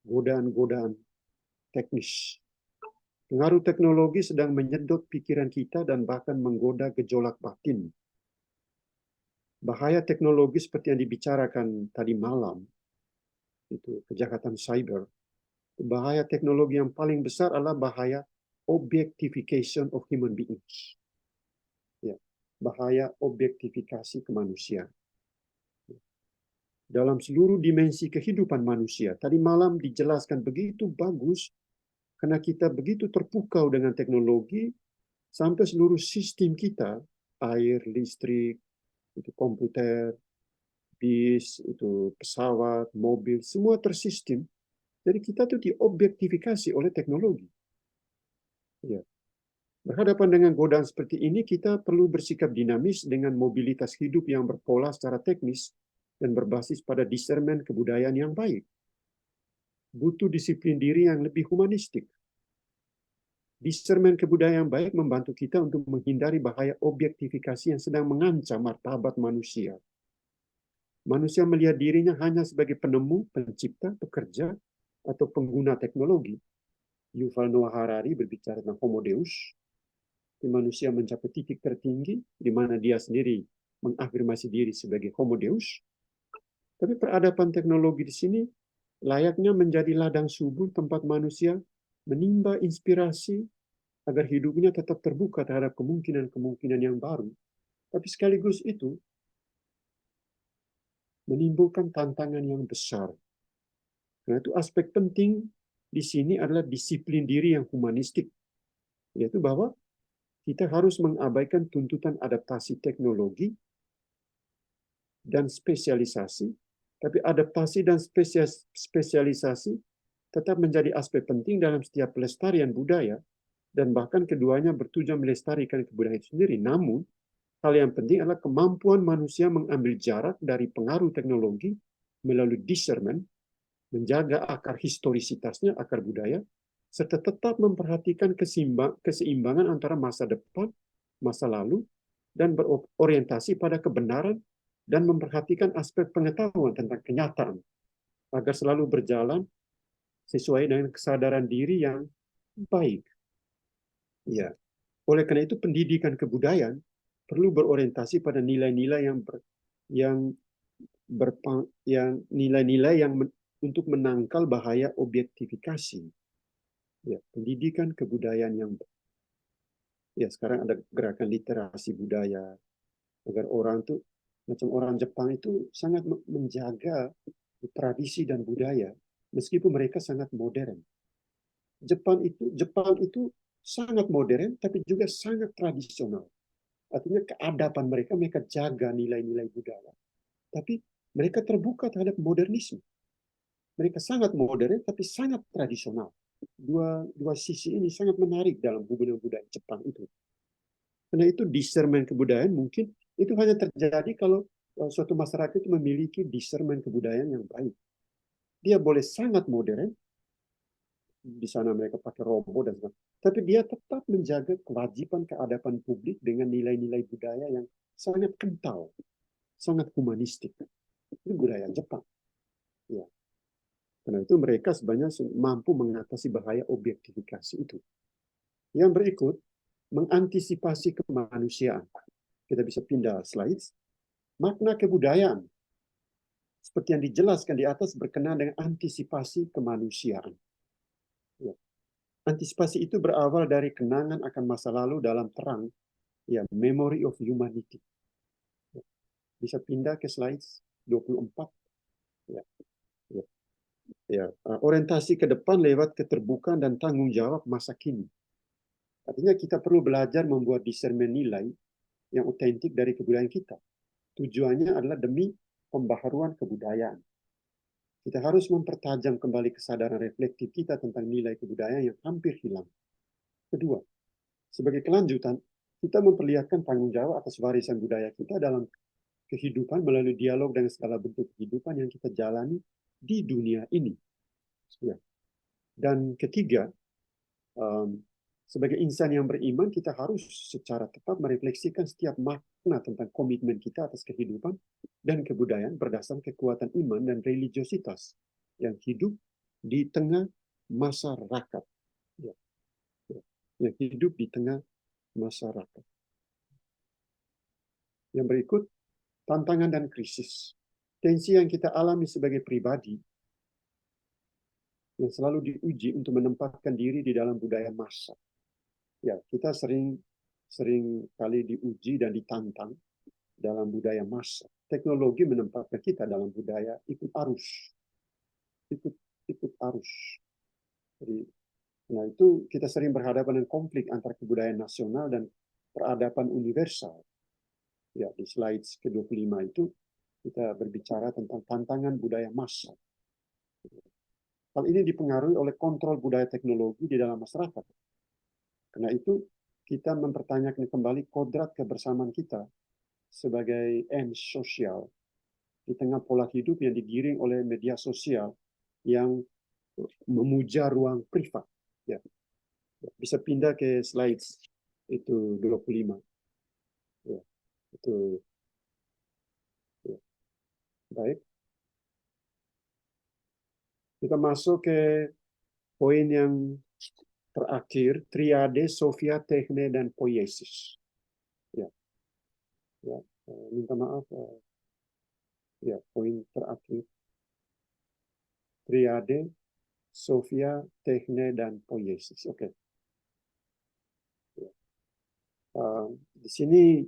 godaan-godaan teknis. Pengaruh teknologi sedang menyedot pikiran kita dan bahkan menggoda gejolak batin. Bahaya teknologi seperti yang dibicarakan tadi malam, itu kejahatan cyber. Bahaya teknologi yang paling besar adalah bahaya objectification of human beings. Ya, bahaya objektifikasi kemanusiaan. Dalam seluruh dimensi kehidupan manusia. Tadi malam dijelaskan begitu bagus, karena kita begitu terpukau dengan teknologi, sampai seluruh sistem kita, air, listrik, itu komputer, bis, itu pesawat, mobil, semua tersistem. Jadi kita tuh diobjektifikasi oleh teknologi. Ya. Berhadapan dengan godaan seperti ini, kita perlu bersikap dinamis dengan mobilitas hidup yang berpola secara teknis dan berbasis pada discernment kebudayaan yang baik. Butuh disiplin diri yang lebih humanistik. Discernment kebudayaan yang baik membantu kita untuk menghindari bahaya objektifikasi yang sedang mengancam martabat manusia. Manusia melihat dirinya hanya sebagai penemu, pencipta, pekerja, atau pengguna teknologi. Yuval Noah Harari berbicara tentang Homo Deus, manusia mencapai titik tertinggi di mana dia sendiri mengafirmasi diri sebagai Homo Deus. Tapi peradaban teknologi di sini layaknya menjadi ladang subur tempat manusia menimba inspirasi agar hidupnya tetap terbuka terhadap kemungkinan-kemungkinan yang baru. Tapi sekaligus itu menimbulkan tantangan yang besar. Karena itu aspek penting di sini adalah disiplin diri yang humanistik, yaitu bahwa kita harus mengabaikan tuntutan adaptasi teknologi dan spesialisasi, tapi adaptasi dan spesialisasi tetap menjadi aspek penting dalam setiap pelestarian budaya, dan bahkan keduanya bertujuan melestarikan kebudayaan itu sendiri. Namun, hal yang penting adalah kemampuan manusia mengambil jarak dari pengaruh teknologi melalui discernment, menjaga akar historisitasnya, akar budaya, serta tetap memperhatikan keseimbangan antara masa depan, masa lalu, dan berorientasi pada kebenaran dan memperhatikan aspek pengetahuan tentang kenyataan agar selalu berjalan sesuai dengan kesadaran diri yang baik. Ya, oleh karena itu pendidikan kebudayaan perlu berorientasi pada nilai-nilai yang nilai-nilai yang untuk menangkal bahaya objektifikasi. Ya, pendidikan kebudayaan yang ya sekarang ada gerakan literasi budaya agar orang tuh macam orang Jepang itu sangat menjaga tradisi dan budaya meskipun mereka sangat modern. Jepang itu sangat modern tapi juga sangat tradisional. Artinya keadaban mereka jaga nilai-nilai budaya. Tapi mereka terbuka terhadap modernisme. Mereka sangat modern tapi sangat tradisional. Dua sisi ini sangat menarik dalam hubungan budaya Jepang itu. Karena itu discernment kebudayaan mungkin itu hanya terjadi kalau suatu masyarakat itu memiliki discernment kebudayaan yang baik. Dia boleh sangat modern, di sana mereka pakai robot dan sebagainya, tapi dia tetap menjaga kewajiban keadaban publik dengan nilai-nilai budaya yang sangat kental, sangat humanistik. Itu budaya Jepang. Ya. Karena itu mereka sebenarnya mampu mengatasi bahaya objektifikasi itu. Yang berikut, mengantisipasi kemanusiaan. Kita bisa pindah slides. Makna kebudayaan, seperti yang dijelaskan di atas, berkenaan dengan antisipasi kemanusiaan. Ya. Antisipasi itu berawal dari kenangan akan masa lalu dalam terang, ya, memory of humanity. Ya. Bisa pindah ke slides 24. Ya. Ya. Ya. Orientasi ke depan lewat keterbukaan dan tanggung jawab masa kini. Artinya kita perlu belajar membuat discernment nilai yang otentik dari kebudayaan kita. Tujuannya adalah demi pembaharuan kebudayaan. Kita harus mempertajam kembali kesadaran reflektif kita tentang nilai kebudayaan yang hampir hilang. Kedua, sebagai kelanjutan, kita memperlihatkan tanggung jawab atas warisan budaya kita dalam kehidupan melalui dialog dengan segala bentuk kehidupan yang kita jalani di dunia ini. Ya. Dan ketiga, sebagai insan yang beriman, kita harus secara tepat merefleksikan setiap makna tentang komitmen kita atas kehidupan dan kebudayaan berdasarkan kekuatan iman dan religiositas yang hidup di tengah masyarakat. Ya. Ya. Yang hidup di tengah masyarakat. Yang berikut, tantangan dan krisis. Tensi yang kita alami sebagai pribadi yang selalu diuji untuk menempatkan diri di dalam budaya massa. Ya, kita sering kali diuji dan ditantang dalam budaya massa. Teknologi menempatkan kita dalam budaya ikut arus. Ikut arus. Jadi, nah itu kita sering berhadapan dengan konflik antara kebudayaan nasional dan peradaban universal. Ya, di slides ke-25 itu kita berbicara tentang tantangan budaya massa. Hal ini dipengaruhi oleh kontrol budaya teknologi di dalam masyarakat. Karena itu, kita mempertanyakan kembali kodrat kebersamaan kita sebagai ens sosial di tengah pola hidup yang digiring oleh media sosial yang memuja ruang privat. Ya. Bisa pindah ke slides itu 25. Ya. Itu. Ya. Baik. Kita masuk ke poin yang terakhir, triade, Sofia, Tekne, dan Poiesis. Ya. Ya. Minta maaf. Ya, poin terakhir. Triade, Sofia, Tekne, dan Poiesis. Oke. Ya. Di sini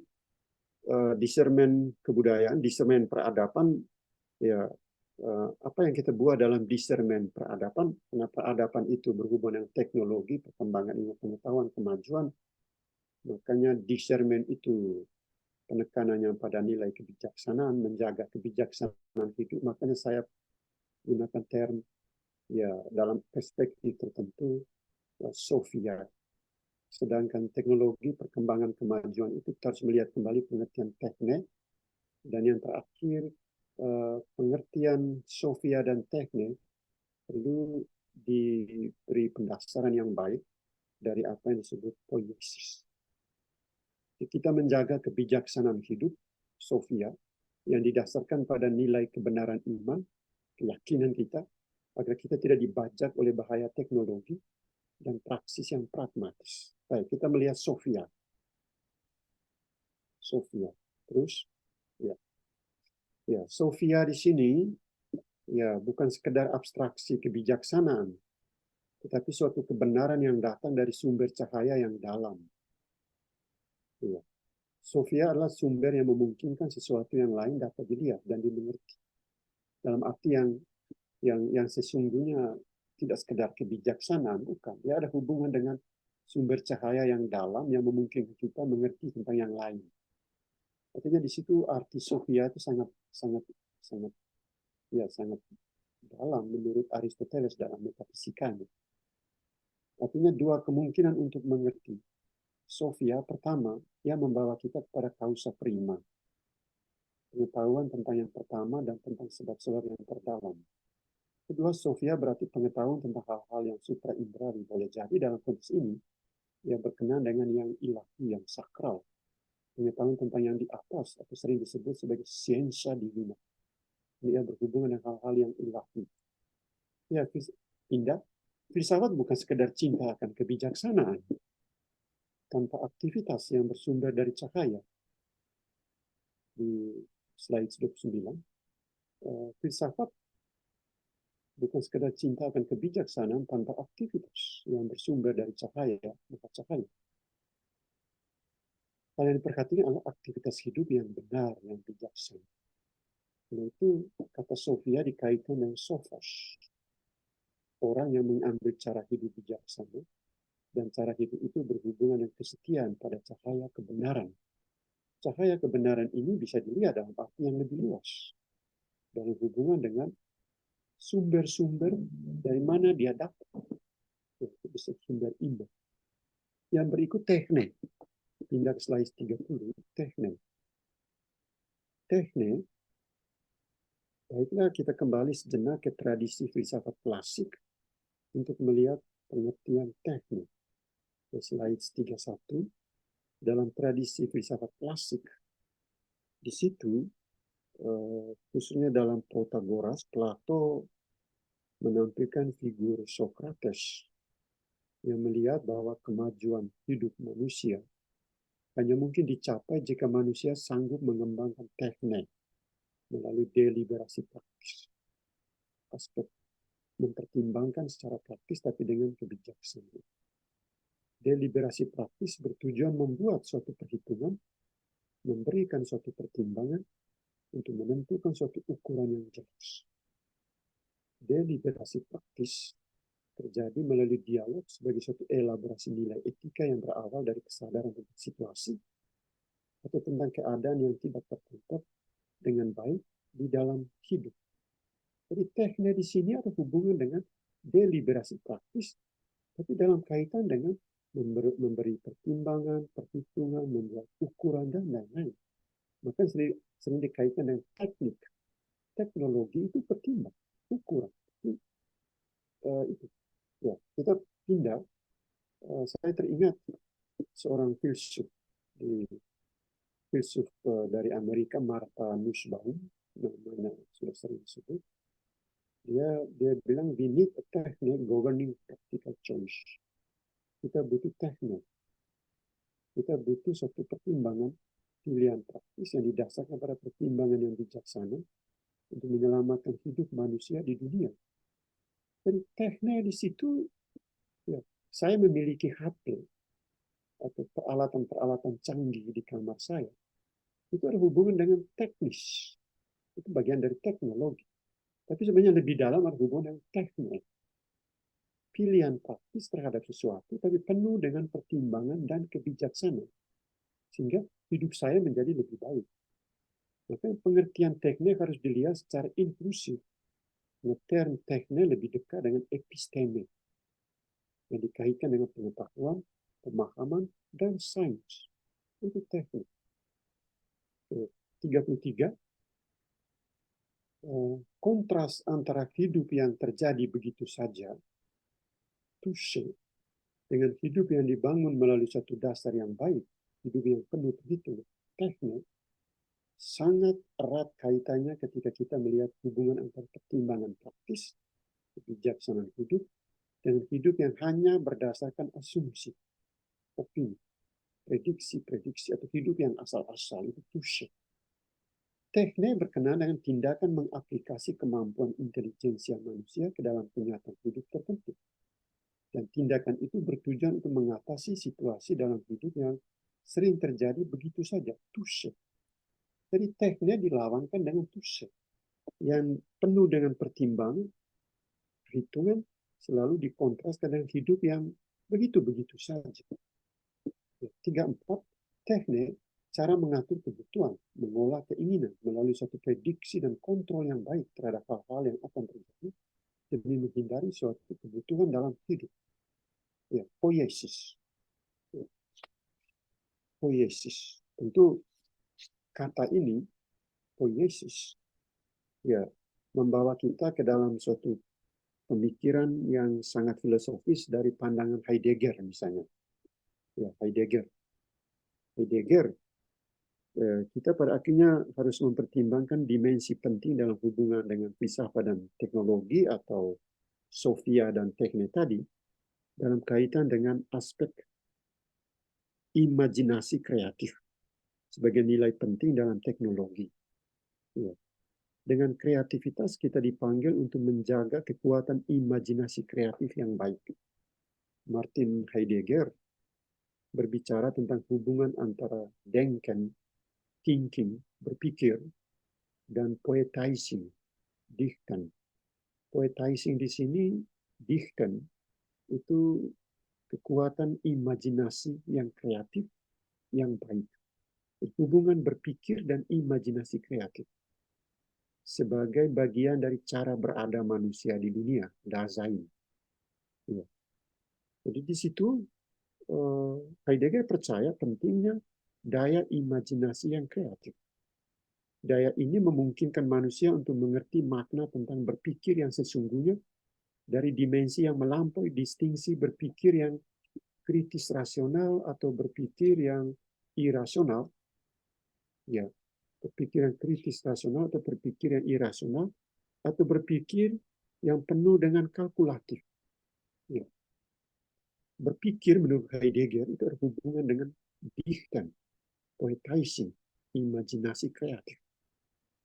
discernment kebudayaan, discernment peradaban, ya apa yang kita buat dalam discernment peradaban, karena peradaban itu berhubungan dengan teknologi, perkembangan ilmu pengetahuan, kemajuan, makanya discernment itu penekanannya pada nilai kebijaksanaan, menjaga kebijaksanaan hidup, makanya saya gunakan term ya dalam perspektif tertentu Sofia. Sedangkan teknologi, perkembangan kemajuan itu harus melihat kembali pengertian teknik. Dan yang terakhir, pengertian Sofia dan teknik perlu diberi pendasaran yang baik dari apa yang disebut poiesis. Kita menjaga kebijaksanaan hidup, Sofia, yang didasarkan pada nilai kebenaran iman, keyakinan kita, agar kita tidak dibajak oleh bahaya teknologi dan praksis yang pragmatis. Baik, kita melihat Sofia. Sofia. Terus, ya. Ya, Sofia di sini ya bukan sekedar abstraksi kebijaksanaan, tetapi suatu kebenaran yang datang dari sumber cahaya yang dalam. Ya. Sofia adalah sumber yang memungkinkan sesuatu yang lain dapat dilihat dan dimengerti. Dalam arti yang sesungguhnya tidak sekedar kebijaksanaan, bukan. Dia ada hubungan dengan sumber cahaya yang dalam yang memungkinkan kita mengerti tentang yang lain. Artinya di situ arti Sofia itu sangat dalam menurut Aristoteles dalam metafisikanya. Artinya dua kemungkinan untuk mengerti. Sofia pertama, yang membawa kita kepada causa prima. Pengetahuan tentang yang pertama dan tentang sebab-sebab yang terdalam. Kedua, Sofia berarti pengetahuan tentang hal-hal yang supra indrawi. Boleh jadi dalam konteks ini, yang berkenaan dengan yang ilahi, yang sakral. Pengetahuan tentang yang di atas, atau sering disebut sebagai scientia divina. Dia berhubungan dengan hal-hal yang ilahi. Ya, indah. Filsafat bukan sekedar cinta akan kebijaksanaan. Tanpa aktivitas yang bersumber dari cahaya. Di slide 29, filsafat bukan sekedar cinta akan kebijaksanaan tanpa aktivitas yang bersumber dari cahaya, maka cahaya. Hal yang diperhatikan adalah aktivitas hidup yang benar, yang bijaksana. Itu kata Sofia dikaitkan dengan sophos. Orang yang mengambil cara hidup bijaksana, dan cara hidup itu berhubungan dengan kesetiaan pada cahaya kebenaran. Cahaya kebenaran ini bisa dilihat dalam arti yang lebih luas. Dalam hubungan dengan sumber-sumber dari mana dia dapat. Itu bisa sumber iman. Yang berikut teknik. Pindah ke slide 30. Teknik. Teknik. Baiklah kita kembali sejenak ke tradisi filsafat klasik untuk melihat pengertian teknik. Ke slide 31. Dalam tradisi filsafat klasik, di situ khususnya dalam Protagoras, Plato menampilkan figur Socrates yang melihat bahwa kemajuan hidup manusia hanya mungkin dicapai jika manusia sanggup mengembangkan teknik melalui deliberasi praktis. Aspek mempertimbangkan secara praktis tapi dengan kebijaksanaan. Deliberasi praktis bertujuan membuat suatu perhitungan, memberikan suatu pertimbangan untuk menentukan suatu ukuran yang jelas. Deliberasi praktis terjadi melalui dialog sebagai suatu elaborasi nilai etika yang berawal dari kesadaran tentang situasi atau tentang keadaan yang tidak tertangkap dengan baik di dalam hidup. Jadi teknik di sini ada hubungan dengan deliberasi praktis, tapi dalam kaitan dengan memberi pertimbangan, perhitungan, membuat ukuran, dan lain-lain. Maka sering dikaitkan dengan teknik. Teknologi itu pertimbang, ukuran. Itu. Ya, kita pindah. Saya teringat seorang filsuf dari Amerika, Martha Nussbaum, namanya sudah sering disebut. Dia bilang we need a technique governing practical choice. Kita butuh teknik. Kita butuh suatu pertimbangan pilihan praktis yang didasarkan pada pertimbangan yang bijaksana untuk menyelamatkan hidup manusia di dunia. Jadi teknik di situ, ya, saya memiliki HP atau peralatan-peralatan canggih di kamar saya. Itu ada hubungan dengan teknis. Itu bagian dari teknologi. Tapi sebenarnya lebih dalam ada hubungan dengan teknik. Pilihan praktis terhadap sesuatu, tapi penuh dengan pertimbangan dan kebijaksanaan. Sehingga hidup saya menjadi lebih baik. Maka pengertian teknik harus dilihat secara inklusif. Term teknik lebih dekat dengan episteme. Yang dikaitkan dengan pengetahuan, pemahaman, dan sains. Itu teknik. 33. Kontras antara hidup yang terjadi begitu saja, touche, dengan hidup yang dibangun melalui satu dasar yang baik, hidup yang penuh perhitungan, teknik, sangat erat kaitannya ketika kita melihat hubungan antara pertimbangan praktis, kebijaksanaan hidup, dengan hidup yang hanya berdasarkan asumsi, opini, prediksi-prediksi, atau hidup yang asal-asal, itu touche. Teknik berkenaan dengan tindakan mengaplikasi kemampuan intelijensia manusia ke dalam kenyataan hidup tertentu. Dan tindakan itu bertujuan untuk mengatasi situasi dalam hidup yang sering terjadi begitu saja, touche. Jadi teknik dilawankan dengan touche, yang penuh dengan pertimbangan, perhitungan, selalu dikontraskan dengan hidup yang begitu-begitu saja. 34, teknik, cara mengatur kebutuhan, mengolah keinginan melalui suatu prediksi dan kontrol yang baik terhadap hal-hal yang akan terjadi demi menghindari suatu kebutuhan dalam hidup. Ya, poiesis. Ya. Poiesis. Tentu kata ini, poiesis, ya, membawa kita ke dalam suatu pemikiran yang sangat filosofis dari pandangan Heidegger misalnya. Ya, Heidegger Kita pada akhirnya harus mempertimbangkan dimensi penting dalam hubungan dengan filsafat dan teknologi atau Sofia dan teknik tadi dalam kaitan dengan aspek imajinasi kreatif sebagai nilai penting dalam teknologi. Ya. Dengan kreativitas kita dipanggil untuk menjaga kekuatan imajinasi kreatif yang baik. Martin Heidegger berbicara tentang hubungan antara denken, thinking, berpikir, dan poetizing, dichten. Poetizing di sini, dichten, itu kekuatan imajinasi yang kreatif, yang baik. Hubungan berpikir dan imajinasi kreatif sebagai bagian dari cara berada manusia di dunia, Dasein. Ya. Jadi di situ Heidegger percaya pentingnya daya imajinasi yang kreatif. Daya ini memungkinkan manusia untuk mengerti makna tentang berpikir yang sesungguhnya dari dimensi yang melampaui distingsi berpikir yang kritis rasional atau berpikir yang irasional. Ya, berpikir yang kritis rasional atau berpikir yang irasional atau berpikir yang penuh dengan kalkulatif. Ya. Berpikir menurut Heidegger itu ada hubungan dengan dichten, poetizing, imajinasi kreatif.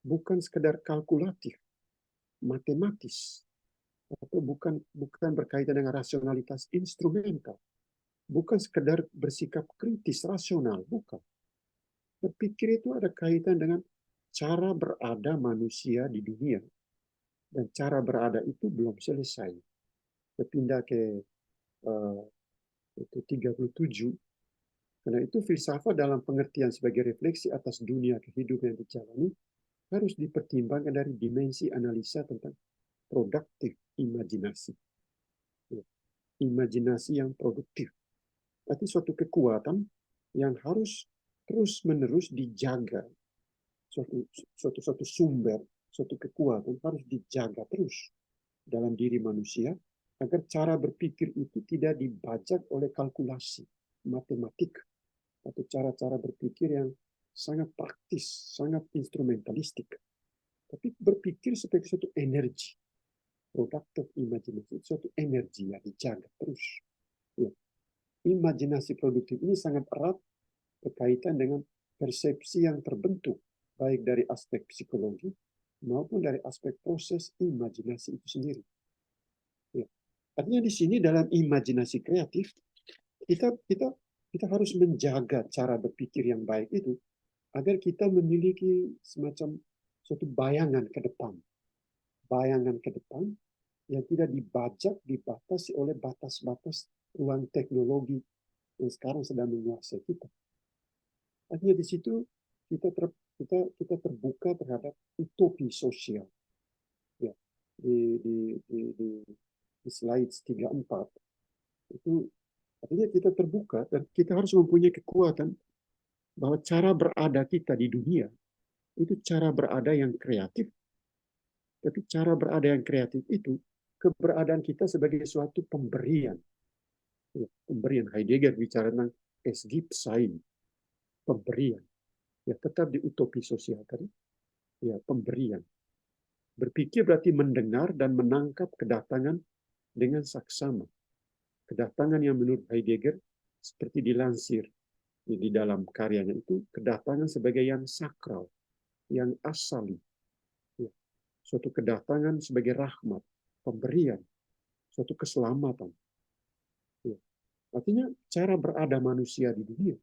Bukan sekedar kalkulatif, matematis, atau bukan berkaitan dengan rasionalitas instrumental. Bukan sekedar bersikap kritis, rasional, bukan. Berpikir itu ada kaitan dengan cara berada manusia di dunia. Dan cara berada itu belum selesai. Berpindah ke itu 37. Karena itu filsafat dalam pengertian sebagai refleksi atas dunia kehidupan yang dijalani harus dipertimbangkan dari dimensi analisa tentang produktif imajinasi. Imajinasi yang produktif. Berarti suatu kekuatan yang harus terus-menerus dijaga. Suatu sumber, suatu kekuatan harus dijaga terus dalam diri manusia agar cara berpikir itu tidak dibajak oleh kalkulasi, matematik, atau cara-cara berpikir yang sangat praktis, sangat instrumentalistik. Tapi berpikir sebagai suatu energi, productive imajinasi, suatu energi yang dijaga terus. Ya. Imajinasi produktif ini sangat erat berkaitan dengan persepsi yang terbentuk, baik dari aspek psikologi maupun dari aspek proses imajinasi itu sendiri. Ya. Artinya di sini dalam imajinasi kreatif, kita harus menjaga cara berpikir yang baik itu agar kita memiliki semacam suatu bayangan ke depan. Bayangan ke depan yang tidak dibatasi oleh batas-batas ruang teknologi yang sekarang sedang menguasai kita. Artinya di situ kita terbuka terhadap utopi sosial. Ya, di slide 34 itu artinya kita terbuka dan kita harus mempunyai kekuatan bahwa cara berada kita di dunia itu cara berada yang kreatif. Tapi cara berada yang kreatif itu keberadaan kita sebagai suatu pemberian. Ya, pemberian. Heidegger bicara tentang es gibt sein, pemberian. Ya, tetap di utopi sosial tadi. Ya, pemberian. Berpikir berarti mendengar dan menangkap kedatangan dengan saksama. Kedatangan yang menurut Heidegger seperti dilansir di dalam karyanya itu kedatangan sebagai yang sakral, yang asali. Ya. Suatu kedatangan sebagai rahmat, pemberian, suatu keselamatan. Ya. Artinya cara berada manusia di dunia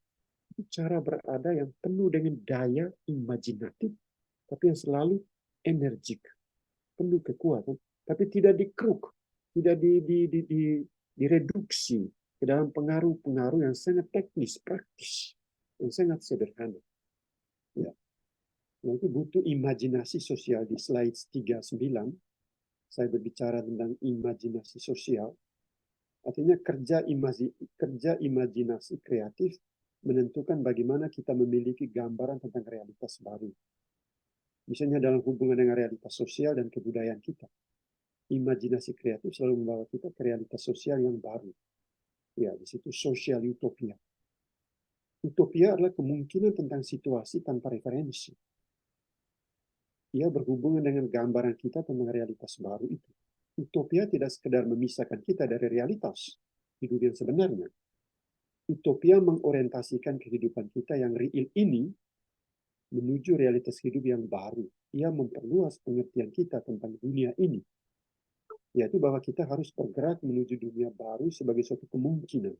itu cara berada yang penuh dengan daya imajinatif, tapi yang selalu energik, penuh kekuatan, tapi tidak dikeruk, tidak direduksi ke dalam pengaruh-pengaruh yang sangat teknis, praktis, yang sangat sederhana. Ya. Nah, itu butuh imajinasi sosial. Di slide 39, saya berbicara tentang imajinasi sosial. Artinya kerja imajinasi kreatif menentukan bagaimana kita memiliki gambaran tentang realitas baru. Misalnya dalam hubungan dengan realitas sosial dan kebudayaan kita. Imajinasi kreatif selalu membawa kita ke realitas sosial yang baru. Ya, di situ sosial utopia. Utopia adalah kemungkinan tentang situasi tanpa referensi. Ia berhubungan dengan gambaran kita tentang realitas baru itu. Utopia tidak sekedar memisahkan kita dari realitas hidup yang sebenarnya. Utopia mengorientasikan kehidupan kita yang real ini menuju realitas hidup yang baru. Ia memperluas pengertian kita tentang dunia ini, yaitu bahwa kita harus bergerak menuju dunia baru sebagai suatu kemungkinan.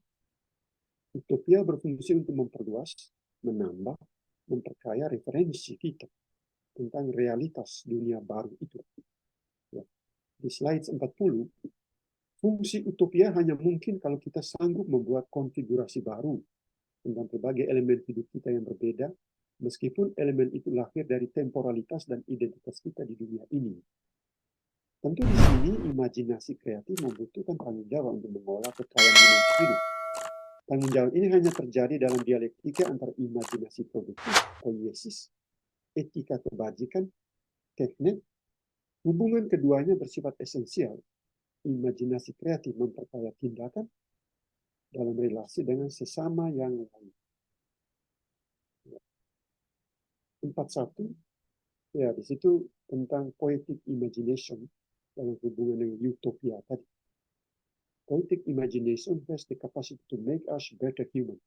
Utopia berfungsi untuk memperluas, menambah, memperkaya referensi kita tentang realitas dunia baru itu. Ya. Di slide 40, fungsi utopia hanya mungkin kalau kita sanggup membuat konfigurasi baru tentang berbagai elemen hidup kita yang berbeda, meskipun elemen itu lahir dari temporalitas dan identitas kita di dunia ini. Tentu di sini imajinasi kreatif membutuhkan tanggung jawab untuk mengolah kekayaan hidup. Tanggung jawab ini hanya terjadi dalam dialektika antara imajinasi produktif, poiesis, etika kebajikan, teknik. Hubungan keduanya bersifat esensial. Imajinasi kreatif memperkaya tindakan dalam relasi dengan sesama yang lain. 41, ya di situ tentang poetic imagination dalam hubungan dengan utopia tadi. Poetic imagination has the capacity to make us better human,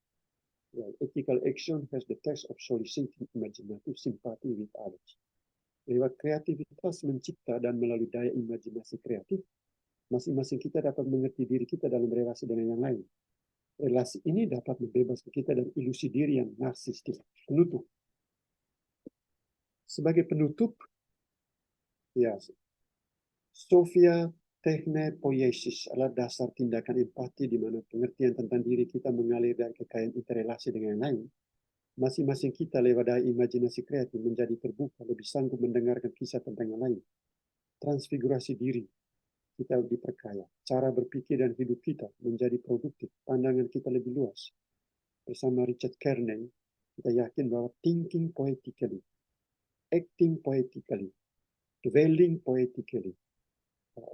while ethical action has the task of soliciting imaginative sympathy with others. Lewat kreativitas mencipta dan melalui daya imajinasi kreatif, masing-masing kita dapat mengerti diri kita dalam relasi dengan yang lain. Relasi ini dapat membebaskan kita dari ilusi diri yang narsistik. Penutup. Sebagai penutup, ya, Sophia Techne-poiesis adalah dasar tindakan empati di mana pengertian tentang diri kita mengalir dari kekayaan interrelasi dengan yang lain. Masing-masing kita lewat daya imajinasi kreatif menjadi terbuka, lebih sanggup mendengarkan kisah tentang yang lain. Transfigurasi diri kita diperkaya. Cara berpikir dan hidup kita menjadi produktif. Pandangan kita lebih luas. Bersama Richard Kearney, kita yakin bahwa thinking poetically, acting poetically, dwelling poetically,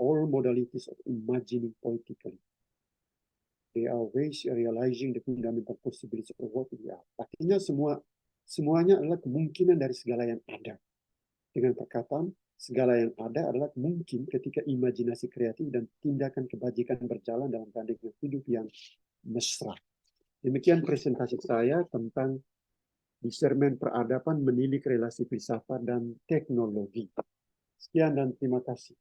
all modalities of imagining poetically. They are ways of realizing the fundamental possibilities of what we are. Artinya semuanya adalah kemungkinan dari segala yang ada. Dengan perkataan, segala yang ada adalah mungkin ketika imajinasi kreatif dan tindakan kebajikan berjalan dalam pandangan hidup yang mesra. Demikian presentasi saya tentang discernment peradaban menilik relasi filsafat dan teknologi. Sekian dan terima kasih.